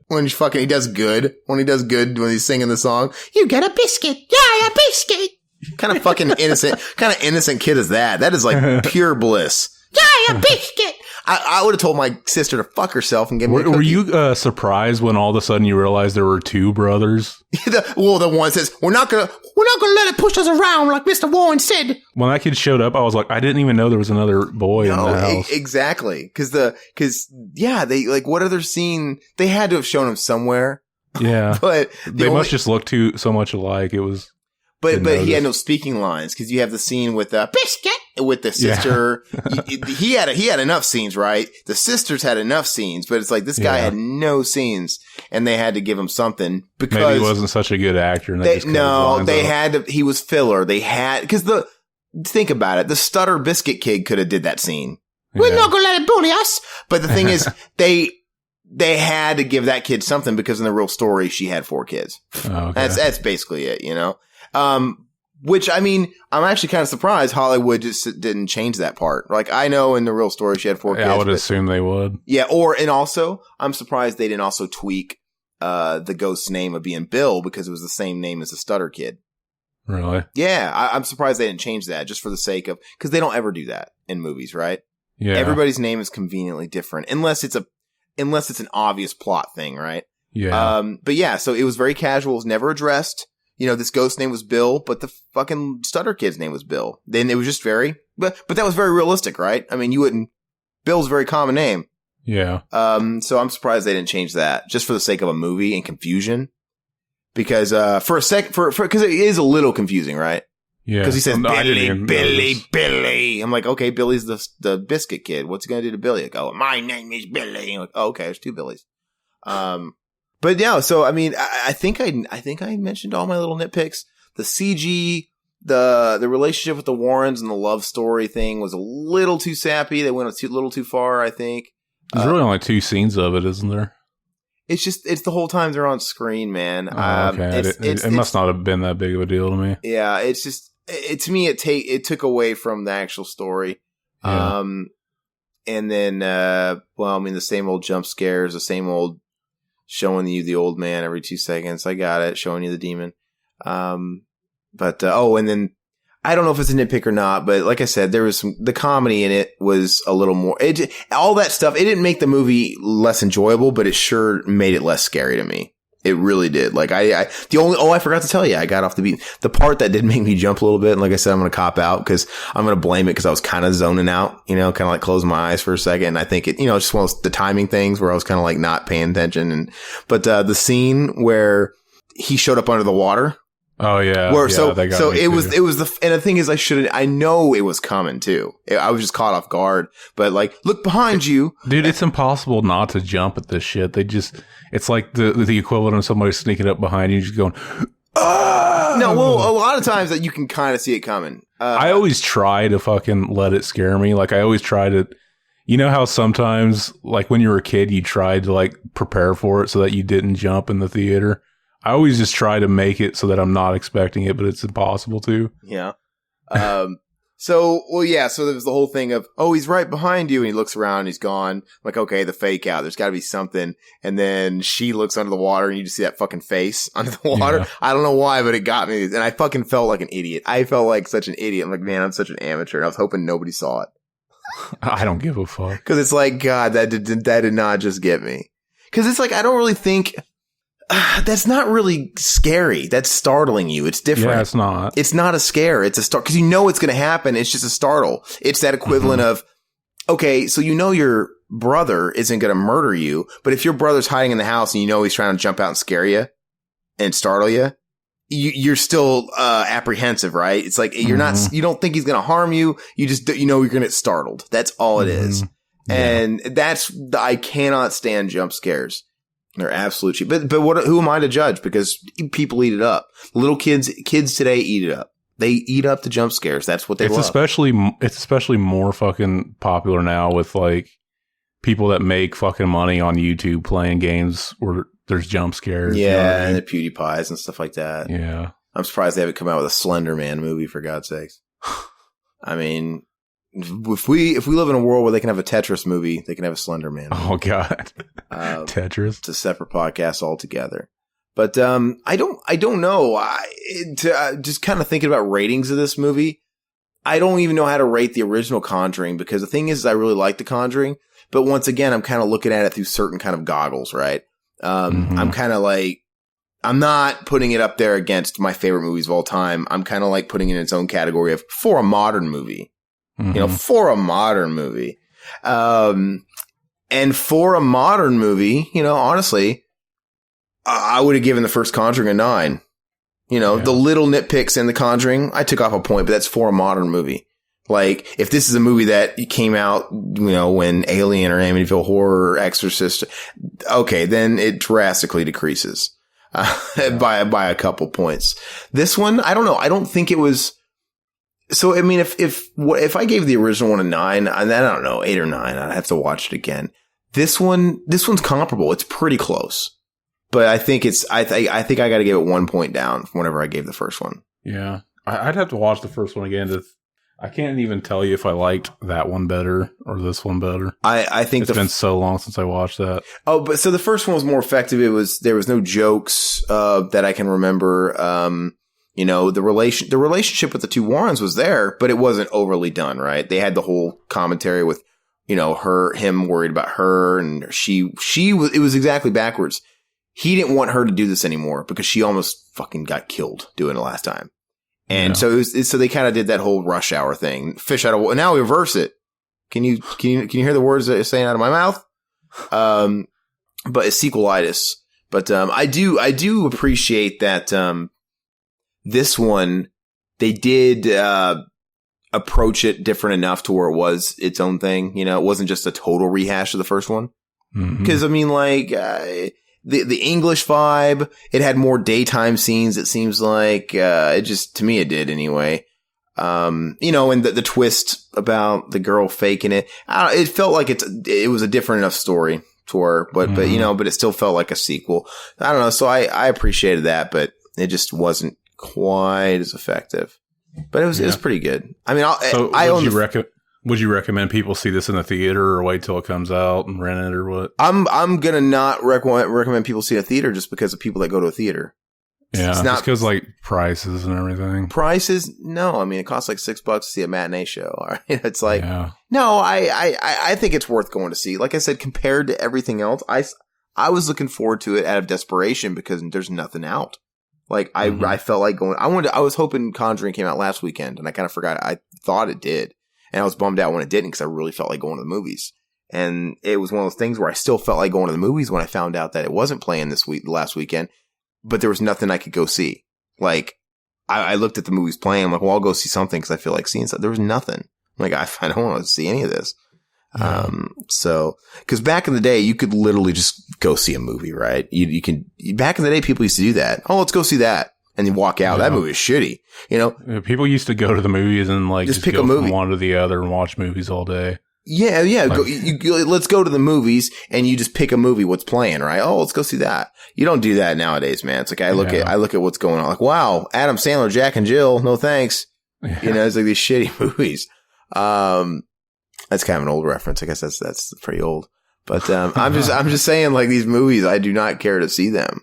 When he does good when he's singing the song, you get a biscuit. Yeah, a biscuit. Kind of fucking innocent kid is that? That is like pure bliss. Yeah, a biscuit. I would have told my sister to fuck herself and give me a cookie. Were you surprised when all of a sudden you realized there were two brothers? The one says, we're not gonna let it push us around like Mr. Warren said. When that kid showed up, I was like, I didn't even know there was another boy in the house. Exactly. Cause they like, what other scene? They had to have shown him somewhere. Yeah. But they must just look so much alike. It was. But he had no speaking lines because you have the scene with biscuit with the sister. Yeah. he had enough scenes, right? The sisters had enough scenes, but it's like this guy had no scenes, and they had to give him something because maybe he wasn't such a good actor. And they had to. He was filler. They had because think about it. The stutter biscuit kid could have did that scene. Yeah. We're not gonna let it bully us. But the thing is, they had to give that kid something because in the real story, she had 4 kids. Oh, okay. That's basically it, you know. Which, I mean, I'm actually kind of surprised Hollywood just didn't change that part. Like, I know in the real story she had 4 kids. I would assume they would. Yeah, and also, I'm surprised they didn't also tweak the ghost's name of being Bill because it was the same name as the stutter kid. Really? Yeah, I'm surprised they didn't change that just for the sake of, because they don't ever do that in movies, right? Yeah. Everybody's name is conveniently different, unless it's an obvious plot thing, right? Yeah. But yeah, so it was very casual, it was never addressed. You know, this ghost name was Bill, but the fucking stutter kid's name was Bill. Then it was just but that was very realistic, right? I mean, Bill's a very common name. Yeah. So I'm surprised they didn't change that just for the sake of a movie and confusion. Because, because it is a little confusing, right? Yeah. Because he says, Billy. I'm like, okay, Billy's the biscuit kid. What's he going to do to Billy? Like, oh, my name is Billy. I'm like, oh, okay, there's 2 Billys. But yeah, so I mean, I think I mentioned all my little nitpicks. The CG, the relationship with the Warrens and the love story thing was a little too sappy. They went a little too far, I think. There's really only 2 scenes of it, isn't there? It's the whole time they're on screen, man. Okay. It must not have been that big of a deal to me. Yeah, it's just to me it took away from the actual story. Yeah. And then I mean the same old jump scares, the same old showing you the old man every 2 seconds. I got it. Showing you the demon. And then I don't know if it's a nitpick or not, but like I said, there was the comedy in it was a little more, all that stuff. It didn't make the movie less enjoyable, but it sure made it less scary to me. It really did. Like I forgot to tell you, I got off the beat. The part that did make me jump a little bit, and like I said, I'm going to cop out because I'm going to blame it because I was kind of zoning out, kind of like closing my eyes for a second. And I think it, just one of the timing things where I was kind of like not paying attention. But the scene where he showed up under the water. Oh yeah. So it was and the thing is, I know it was coming too. I was just caught off guard, but like, look behind you. Dude, it's impossible not to jump at this shit. It's like the equivalent of somebody sneaking up behind you, just going, ah! No, well, a lot of times that you can kind of see it coming. I always try to fucking let it scare me. Like I always try to, how sometimes like when you were a kid, you tried to like prepare for it so that you didn't jump in the theater. I always just try to make it so that I'm not expecting it, but it's impossible to. Yeah. So there was the whole thing of, oh, he's right behind you. And he looks around and he's gone. I'm like, okay, the fake out. There's got to be something. And then she looks under the water and you just see that fucking face under the water. Yeah. I don't know why, but it got me. And I fucking felt like an idiot. I felt like such an idiot. I'm like, man, I'm such an amateur. And I was hoping nobody saw it. I don't give a fuck. Because it's like, God, that did not just get me. Because it's like, I don't really think... that's not really scary. That's startling you. It's different. Yeah, it's not. It's not a scare. It's a start because it's going to happen. It's just a startle. It's that equivalent of, okay, so your brother isn't going to murder you, but if your brother's hiding in the house and he's trying to jump out and scare you and startle you, you're still apprehensive, right? It's like you're not. You don't think he's going to harm you. You just you're going to get startled. That's all it is. Yeah. And I cannot stand jump scares. They're absolute cheap. But who am I to judge? Because people eat it up. Little kids today eat it up. They eat up the jump scares. That's what they love. It's especially more fucking popular now with like people that make fucking money on YouTube playing games where there's jump scares. Yeah, and the PewDiePies and stuff like that. Yeah. I'm surprised they haven't come out with a Slender Man movie, for God's sakes. I mean, if we live in a world where they can have a Tetris movie, they can have a Slender Man movie. Oh God. Tetris. It's a separate podcast altogether. But I don't know. Just kind of thinking about ratings of this movie, I don't even know how to rate the original Conjuring, because the thing is I really like the Conjuring, but once again, I'm kind of looking at it through certain kind of goggles, right? I'm kind of like, I'm not putting it up there against my favorite movies of all time. I'm kind of like putting it in its own category of for a modern movie. For a modern movie. And for a modern movie, honestly, I would have given the first Conjuring a 9. The little nitpicks in the Conjuring, I took off a point, but that's for a modern movie. Like, if this is a movie that came out, when Alien or Amityville Horror or Exorcist, okay, then it drastically decreases by a couple points. This one, I don't know. I don't think it was. So, I mean, if I gave the original one a 9, and then I don't know, 8 or 9, I'd have to watch it again. This one's comparable. It's pretty close, but I think I think I got to give it 1 point down from whenever I gave the first one. Yeah, I'd have to watch the first one again. I can't even tell you if I liked that one better or this one better. I think it's been so long since I watched that. Oh, but so the first one was more effective. There was no jokes that I can remember. The relationship with the two Warrens was there, but it wasn't overly done, right? They had the whole commentary with, him worried about her, and it was exactly backwards. He didn't want her to do this anymore because she almost fucking got killed doing it last time. And so they kind of did that whole Rush Hour thing. Fish out of water. Now we reverse it. Can you hear the words that are saying out of my mouth? But it's sequelitis. But I do appreciate that this one, they did approach it different enough to where it was its own thing. It wasn't just a total rehash of the first one. Because, I mean, like, the English vibe, it had more daytime scenes, it seems like. It just, to me, it did anyway. And the twist about the girl faking it, it felt like it was a different enough story to her, but it still felt like a sequel. I don't know. So I appreciated that, but it just wasn't quite as effective. But it was pretty good. I mean, Would you recommend people see this in the theater or wait till it comes out and rent it or what? I'm gonna not recommend people see a theater just because of people that go to a theater. Yeah, it's just because like prices and everything. Prices? No, I mean it costs like $6 to see a matinee show. All right, it's like no, I think it's worth going to see. Like I said, compared to everything else, I was looking forward to it out of desperation because there's nothing out. Like I felt like going. I was hoping Conjuring came out last weekend, and I kind of forgot. I thought it did, and I was bummed out when it didn't because I really felt like going to the movies. And it was one of those things where I still felt like going to the movies when I found out that it wasn't playing last weekend. But there was nothing I could go see. Like, I looked at the movies playing. I'm like, well, I'll go see something because I feel like seeing something. There was nothing. I'm like, I don't want to see any of this. So, because back in the day, you could literally just go see a movie, right? You can. Back in the day, people used to do that. Oh, let's go see that, and you walk out. That movie is shitty. You know, people used to go to the movies and like just pick a movie from one to the other and watch movies all day. Yeah. Like, let's go to the movies and you just pick a movie. What's playing, right? Oh, let's go see that. You don't do that nowadays, man. It's like I look at what's going on. Like, wow, Adam Sandler, Jack and Jill. No thanks. Yeah. You know, it's like these shitty movies. That's kind of an old reference. I guess that's pretty old. But I'm just saying, like these movies, I do not care to see them.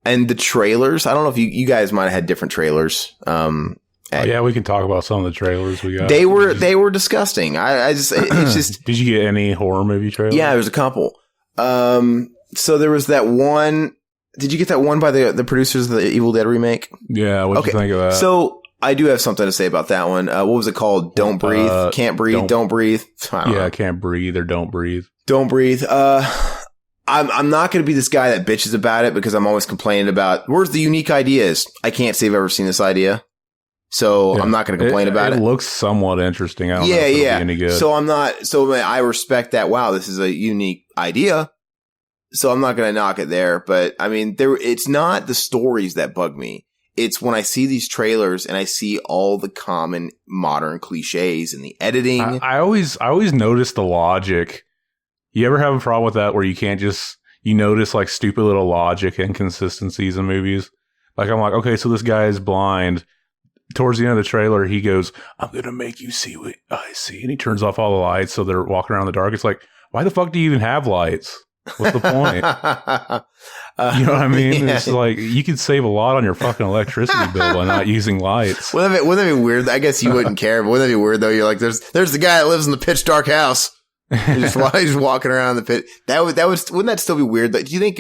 And the trailers, I don't know if you guys might have had different trailers. Yeah, we can talk about some of the trailers we got. They were disgusting. It's just. Did you get any horror movie trailers? Yeah, there's a couple. So there was that one. Did you get that one by the producers of the Evil Dead remake? Yeah, what'd you think of that? So I do have something to say about that one. What was it called? Don't breathe, can't breathe, don't breathe. Can't breathe or don't breathe. Don't breathe. I'm not going to be this guy that bitches about it because I'm always complaining about where's the unique ideas. I can't say I've ever seen this idea. So I'm not going to complain about it. It looks somewhat interesting. I don't know if it'll be any good. So I'm not. So I respect that. Wow, this is a unique idea. So I'm not going to knock it there. But I mean, it's not the stories that bug me. It's when I see these trailers and I see all the common modern cliches and the editing. I always notice the logic. You ever have a problem with that where you can't just you notice like stupid little logic inconsistencies in movies? Like I'm like, okay, so this guy is blind. Towards the end of the trailer, he goes, I'm going to make you see what I see. And he turns off all the lights so they're walking around in the dark. It's like, why the fuck do you even have lights? What's the point? You know what I mean? Yeah. It's like, you could save a lot on your fucking electricity bill by not using lights. Wouldn't that be weird? I guess you wouldn't care, but wouldn't that be weird though? You're like, there's the guy that lives in the pitch dark house. He's just walking around the pit. Wouldn't that still be weird? Do you think,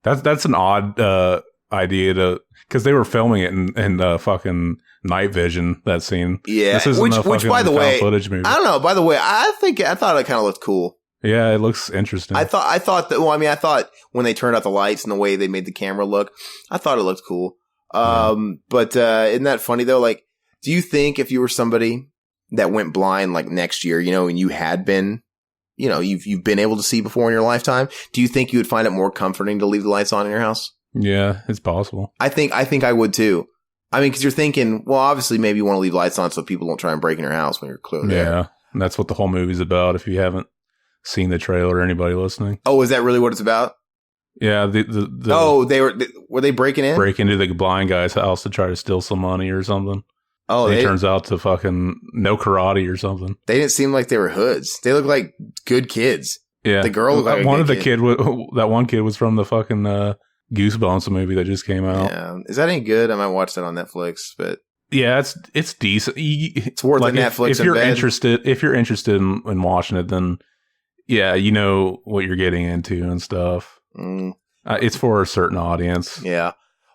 that's an odd, idea because they were filming it in fucking night vision, that scene. Yeah. This isn't which by the way, footage movie. I don't know. By the way, I thought it kind of looked cool. Yeah, it looks interesting. I thought that, I thought when they turned out the lights and the way they made the camera look, I thought it looked cool. But isn't that funny though? Like, do you think if you were somebody that went blind like next year, and you had been, you've been able to see before in your lifetime, do you think you would find it more comforting to leave the lights on in your house? Yeah, it's possible. I think I would too. I mean, because you're thinking, well, obviously, maybe you want to leave lights on so people don't try and break in your house when you're clearly there. Yeah, and that's what the whole movie's about. If you haven't seen the trailer, or anybody listening. Oh, is that really what it's about? Yeah. Were they breaking in? Break into the blind guy's house to try to steal some money or something. Oh, it turns out to fucking know karate or something. They didn't seem like they were hoods. They looked like good kids. Yeah, the girl looked like that one kid was from the fucking. Goosebumps, a movie that just came out. Yeah, is that any good? I might watch that on Netflix, but yeah, it's decent. It's worth like Netflix. If you're interested in watching it, then yeah, you know what you're getting into and stuff. It's for a certain audience. Yeah.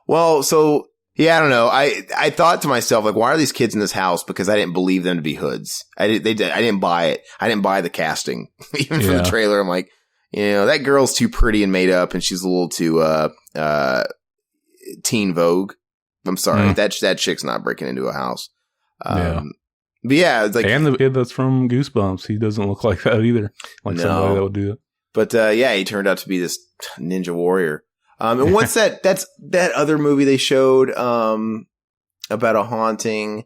Well, so yeah, I don't know. I thought to myself, like, why are these kids in this house? Because I didn't believe them to be hoods. I didn't buy it. I didn't buy the casting, even from the trailer. I'm like, that girl's too pretty and made up, and she's a little too teen Vogue. I'm sorry, that chick's not breaking into a house. But yeah, it's like, and the kid that's from Goosebumps, he doesn't look like that either. Like somebody that would do it. But yeah, he turned out to be this ninja warrior. And what's that? That's that other movie they showed about a haunting.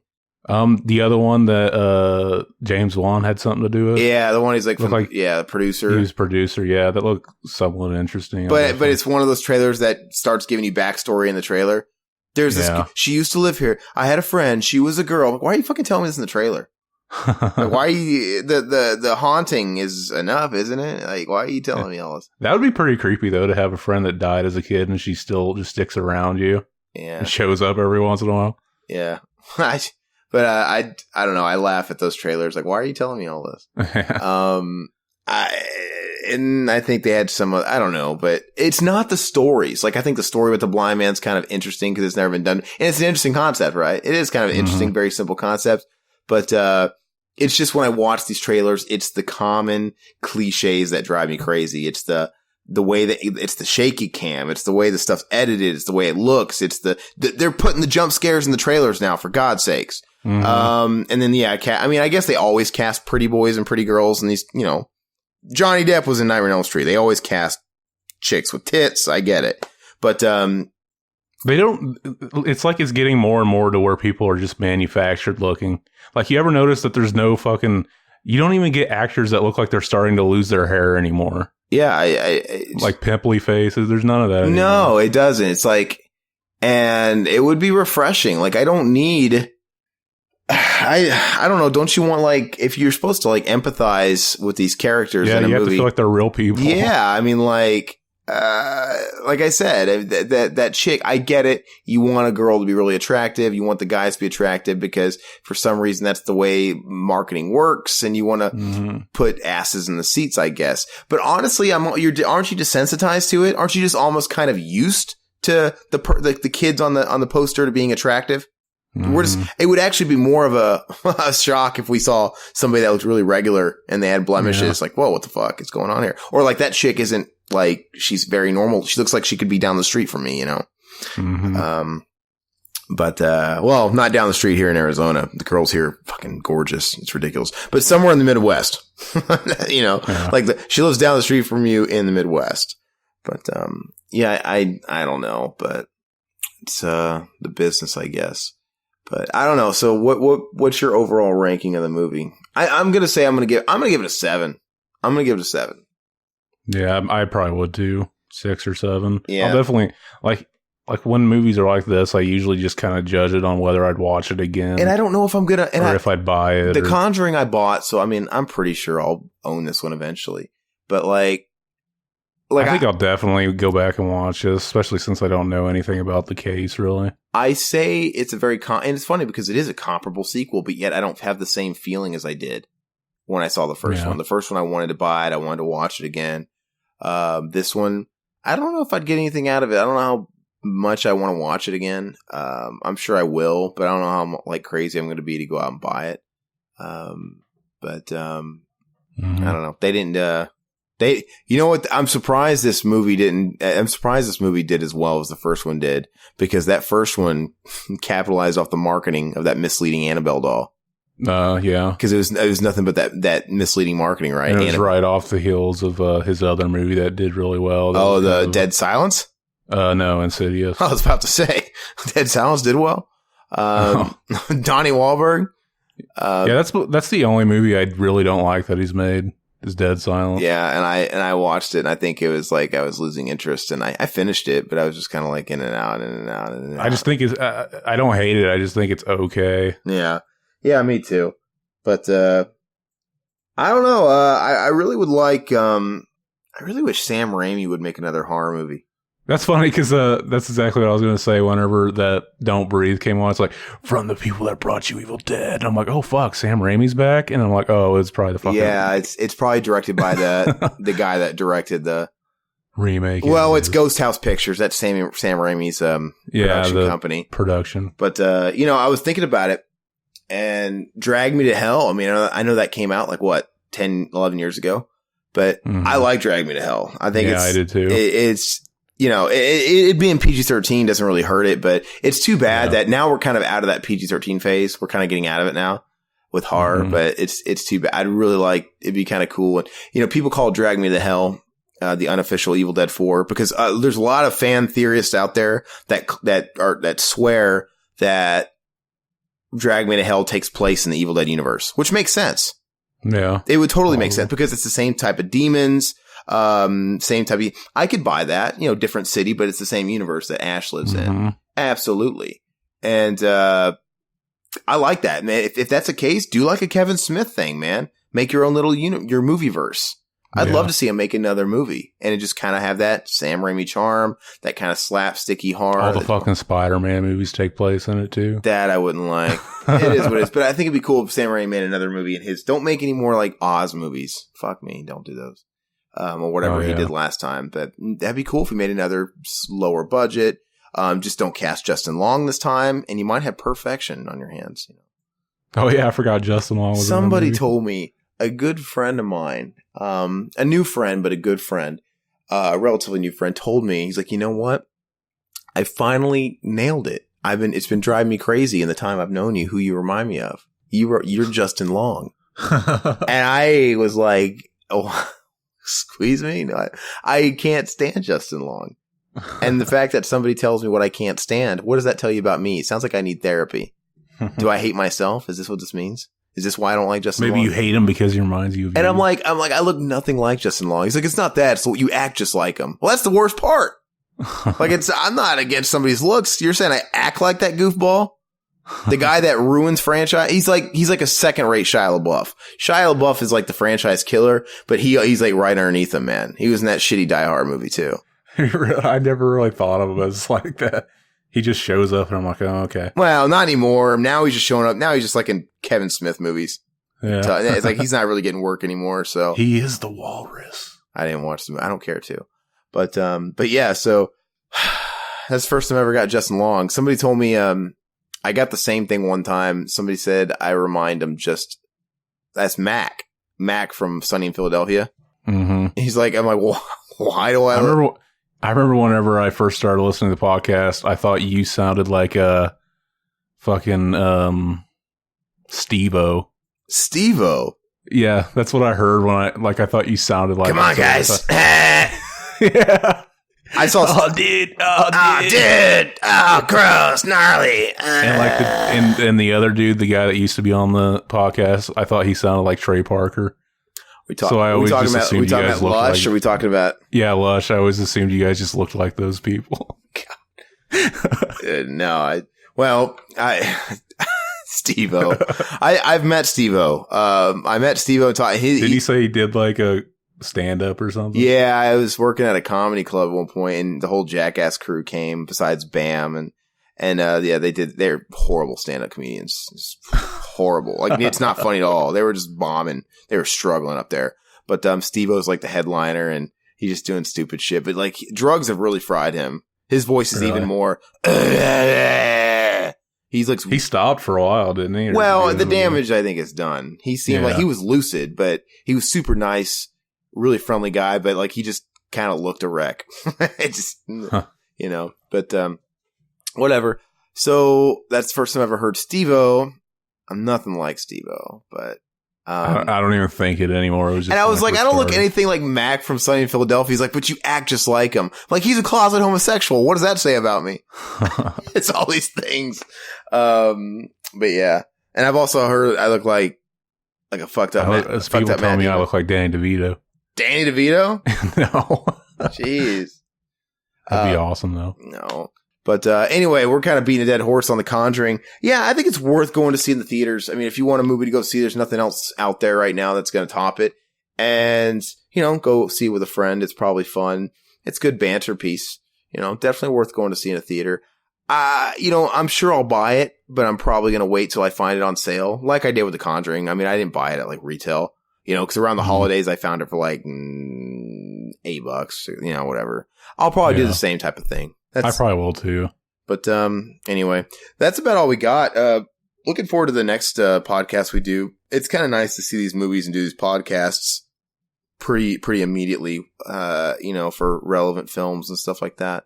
The other one that James Wan had something to do with. Yeah, the one he's like producer. He was producer. Yeah, that looked somewhat interesting. But it's one of those trailers that starts giving you backstory in the trailer. There's this. She used to live here. I had a friend. She was a girl. Why are you fucking telling me this in the trailer? Like, why are you, the haunting is enough, isn't it? Like, why are you telling me all this? That would be pretty creepy, though, to have a friend that died as a kid and she still just sticks around you. Yeah. And shows up every once in a while. Yeah. But I don't know. I laugh at those trailers. Like, why are you telling me all this? And I think they had some, I don't know, but it's not the stories. Like, I think the story with the blind man's kind of interesting because it's never been done. And it's an interesting concept, right? It is kind of interesting, very simple concept. But, it's just when I watch these trailers, it's the common cliches that drive me crazy. It's the way that it's the shaky cam. It's the way the stuff's edited. It's the way it looks. It's they're putting the jump scares in the trailers now, for God's sakes. And then, I mean, I guess they always cast pretty boys and pretty girls, and these, Johnny Depp was in Nightmare on Elm Street. They always cast chicks with tits. I get it. But, they don't, it's like it's getting more and more to where people are just manufactured looking. Like, you ever notice that there's no fucking, you don't even get actors that look like they're starting to lose their hair anymore. Yeah. Like pimply faces. There's none of that anymore. No, it doesn't. It's like, and it would be refreshing. Like, I don't need, I don't know. Don't you want, like, if you're supposed to, like, empathize with these characters in a movie, you have to feel like they're real people. Yeah. I mean, like I said, that chick, I get it. You want a girl to be really attractive. You want the guys to be attractive because for some reason that's the way marketing works, and you want to put asses in the seats, I guess. But honestly, aren't you desensitized to it? Aren't you just almost kind of used to the kids on the poster to being attractive? It would actually be more of a shock if we saw somebody that looked really regular and they had blemishes. Like, whoa, what the fuck is going on here? Or like, that chick isn't, like, she's very normal. She looks like she could be down the street from me, But well, not down the street here in Arizona. The girls here are fucking gorgeous. It's ridiculous. But somewhere in the Midwest, like she lives down the street from you in the Midwest. But I don't know, but it's the business, I guess. But I don't know. So what's your overall ranking of the movie? I'm gonna say I'm gonna give it a 7. I'm gonna give it a 7. Yeah, I probably would too. 6 or 7. Yeah. I'll definitely like when movies are like this, I usually just kind of judge it on whether I'd watch it again. And I don't know if I'm gonna, or if I'd buy it. The Conjuring I bought, so I mean, I'm pretty sure I'll own this one eventually. But like I think I'll definitely go back and watch this, especially since I don't know anything about the case, really. I say it's a very and it's funny because it is a comparable sequel, but yet I don't have the same feeling as I did when I saw the first one. The first one I wanted to buy it, I wanted to watch it again. This one, I don't know if I'd get anything out of it. I don't know how much I want to watch it again. I'm sure I will, but I don't know how crazy I'm going to be to go out and buy it. I don't know. They didn't. You know what? I'm surprised this movie did as well as the first one did, because that first one capitalized off the marketing of that misleading Annabelle doll. Yeah, because it was nothing but that misleading marketing, right? And it was right off the heels of his other movie that did really well. The Dead Silence. No, Insidious. I was about to say Dead Silence did well. Donnie Wahlberg. Yeah, that's the only movie I really don't like that he's made. Is Dead Silence. Yeah, and I watched it, and I think it was like I was losing interest, and I finished it, but I was just kind of like in and out. I just think it's I don't hate it. I just think it's okay. Yeah, me too. But I don't know. I really would like. I really wish Sam Raimi would make another horror movie. That's funny because that's exactly what I was going to say whenever that Don't Breathe came on. It's like, from the people that brought you Evil Dead. And I'm like, oh, fuck, Sam Raimi's back? And I'm like, oh, it's probably the fucking... Yeah, it's probably directed by the guy that directed the... remake. Well, it's Ghost House Pictures. That's Sam Raimi's production company. Production. But, I was thinking about it, and Drag Me to Hell, I mean, I know that came out 10, 11 years ago, but I like Drag Me to Hell. I think I did too. It's... it being PG-13 doesn't really hurt it, but it's too bad that now we're kind of out of that PG-13 phase. We're kind of getting out of it now with horror, but it's too bad. I'd really like, it'd be kind of cool. And, people call Drag Me to Hell, the unofficial Evil Dead 4, because, there's a lot of fan theorists out there that swear that Drag Me to Hell takes place in the Evil Dead universe, which makes sense. Yeah. It would totally make sense because it's the same type of demons. Same type of, I could buy that, different city, but it's the same universe that Ash lives in. Absolutely. And, I like that, man. If that's the case, do like a Kevin Smith thing, man. Make your own little your movie verse. I'd love to see him make another movie and it just kind of have that Sam Raimi charm, that kind of slapsticky horror. All the fucking Spider-Man movies take place in it too. That I wouldn't like. It is what it is. But I think it'd be cool if Sam Raimi made another movie in his. Don't make any more like Oz movies. Fuck me. Don't do those. Or whatever he did last time. But that'd be cool if he made another lower budget. Just don't cast Justin Long this time. And you might have perfection on your hands. You know? Oh yeah, I forgot Justin Long was Somebody in that movie. told me, a good friend of mine, a new friend, but a good friend, a relatively new friend told me, he's like, you know what? I finally nailed it. It's been driving me crazy in the time I've known you, who you remind me of. You're Justin Long. And I was like, oh, squeeze me? No, I can't stand Justin Long. And the fact that somebody tells me what I can't stand, what does that tell you about me? It sounds like I need therapy. Do I hate myself? Is this what this means? Is this why I don't like Justin Long? Maybe you hate him because he reminds you of And you. I'm like, I look nothing like Justin Long. He's like, it's not that. So you act just like him. Well, that's the worst part. Like, I'm not against somebody's looks. You're saying I act like that goofball? The guy that ruins franchise. He's like a second rate Shia LaBeouf. Shia LaBeouf is like the franchise killer, but he's like right underneath him, man. He was in that shitty Die Hard movie too. I never really thought of him as like that. He just shows up and I'm like, oh, okay. Well, not anymore. Now he's just showing up. Now he's just like in Kevin Smith movies. Yeah. It's like he's not really getting work anymore. So he is the walrus. I didn't watch them. I don't care to. But yeah, so that's the first time I ever got Justin Long. Somebody told me I got the same thing one time. Somebody said I remind him that's Mac. Mac from Sunny in Philadelphia. Mm-hmm. He's like, I'm like, well, why do I remember whenever I first started listening to the podcast, I thought you sounded like a fucking Steve-O. Steve-O? Yeah, that's what I heard when I thought you sounded like. Come on, guys. Yeah. I saw. Oh, dude. Oh, gross, gnarly. And the other dude, the guy that used to be on the podcast, I thought he sounded like Trey Parker. So I always just assumed you guys looked Lush, like. or are we talking about? Yeah, Lush. I always assumed you guys just looked like those people. No, Steve-O. I've met Steve-O. I met Steve-O. Did he say he did like a stand-up or something? Yeah, I was working at a comedy club at one point, and the whole Jackass crew came besides Bam, and yeah, they're horrible stand-up comedians. It's horrible. Like, it's not funny at all. They were just bombing. They were struggling up there. But Steve-O's like the headliner, and he's just doing stupid shit. But like, drugs have really fried him. His voice is even more. He's like, he stopped for a while, didn't he? Well, the damage I think is done. He seemed like he was lucid, but he was super nice, really friendly guy. But like, he just kind of looked a wreck. It just, you know. But whatever. So that's the first time I ever heard Steve-O. I'm nothing like Steve-O, but I don't even think it anymore. It was just, and I was like, I don't look anything like Mac from Sunny in Philadelphia. He's like, but you act just like him. Like, he's a closet homosexual. What does that say about me? It's all these things. But yeah. And I've also heard I look like a fucked up man. People tell me I look like Danny DeVito. Danny DeVito? No. Jeez. That'd be awesome, though. No. But anyway, we're kind of beating a dead horse on The Conjuring. Yeah, I think it's worth going to see in the theaters. I mean, if you want a movie to go see, there's nothing else out there right now that's going to top it. And, you know, go see it with a friend. It's probably fun. It's good banter piece. You know, definitely worth going to see in a theater. You know, I'm sure I'll buy it, but I'm probably going to wait till I find it on sale, like I did with The Conjuring. I mean, I didn't buy it at like retail, you know, because around the holidays I found it for like $8, you know, whatever. I'll probably do the same type of thing. I probably will too. But anyway, that's about all we got. Looking forward to the next podcast we do. It's kind of nice to see these movies and do these podcasts pretty immediately, you know, for relevant films and stuff like that.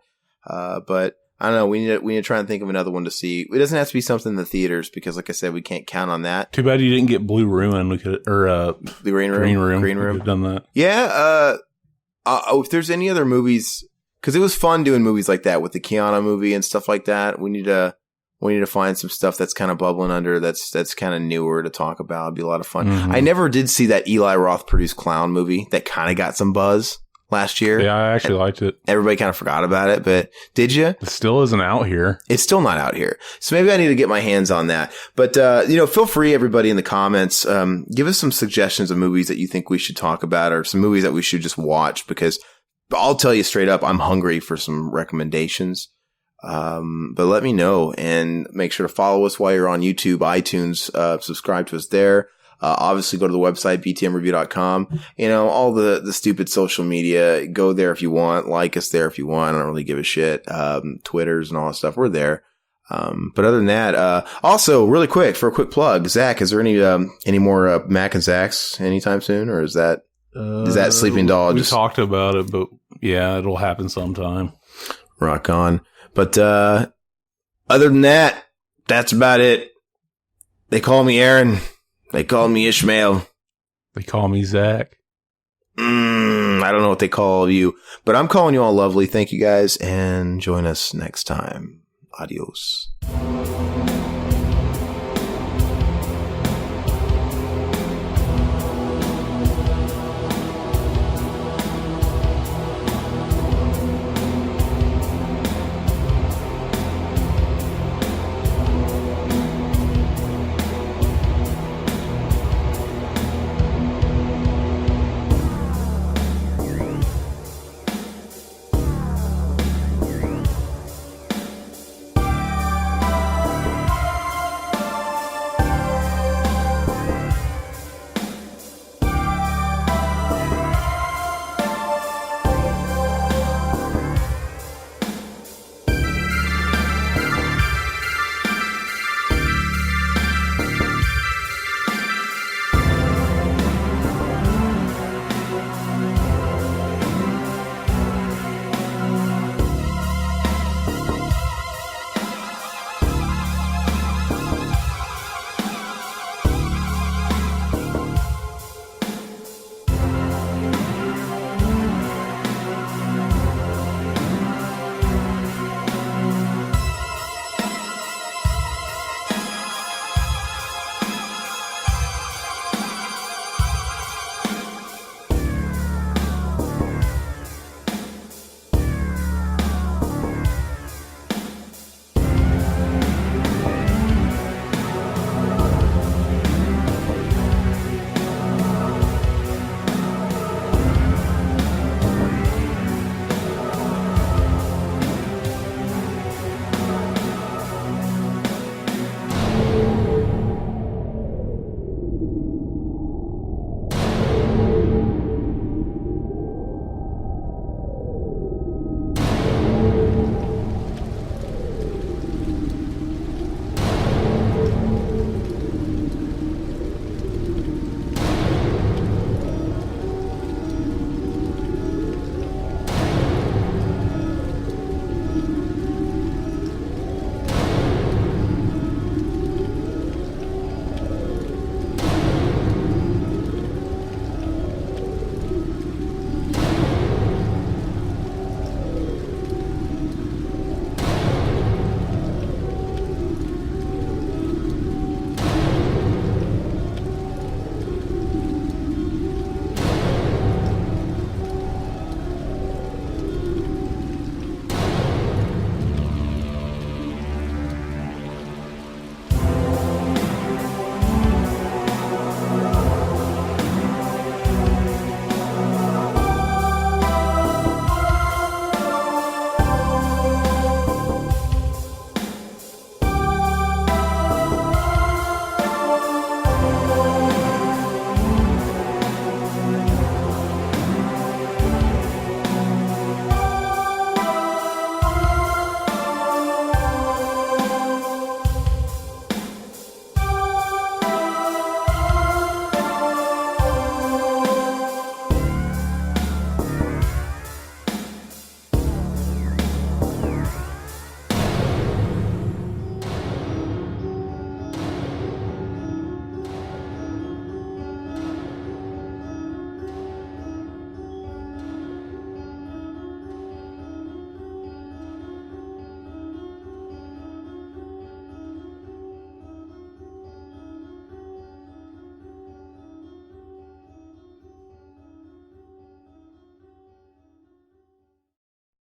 But I don't know. We need to try and think of another one to see. It doesn't have to be something in the theaters because, like I said, we can't count on that. Too bad you didn't get Blue Ruin. We could, or the Green Room. Green Room. We've done that. Yeah. If there's any other movies. Because it was fun doing movies like that with the Keanu movie and stuff like that. We need to find some stuff that's kind of bubbling under that's kind of newer to talk about. It'd be a lot of fun. Mm-hmm. I never did see that Eli Roth produced clown movie that kind of got some buzz. last year. Yeah, I actually liked it. Everybody kind of forgot about it, but did you? It still isn't out here. It's still not out here. So maybe I need to get my hands on that. But, feel free, everybody in the comments, give us some suggestions of movies that you think we should talk about or some movies that we should just watch, because I'll tell you straight up, I'm hungry for some recommendations. But let me know, and make sure to follow us while you're on YouTube, iTunes, subscribe to us there. Obviously go to the website, btmreview.com, all the stupid social media. Go there if you want, like us there if you want. I don't really give a shit. Twitters and all that stuff. We're there. But other than that, also really quick for a quick plug, Zach, is there any more, Mac and Zach's anytime soon, or is that Sleeping Doll? We talked about it, but yeah, it'll happen sometime. Rock on. But, other than that, that's about it. They call me Aaron. They call me Ishmael. They call me Zach. I don't know what they call you, but I'm calling you all lovely. Thank you guys, and join us next time. Adios.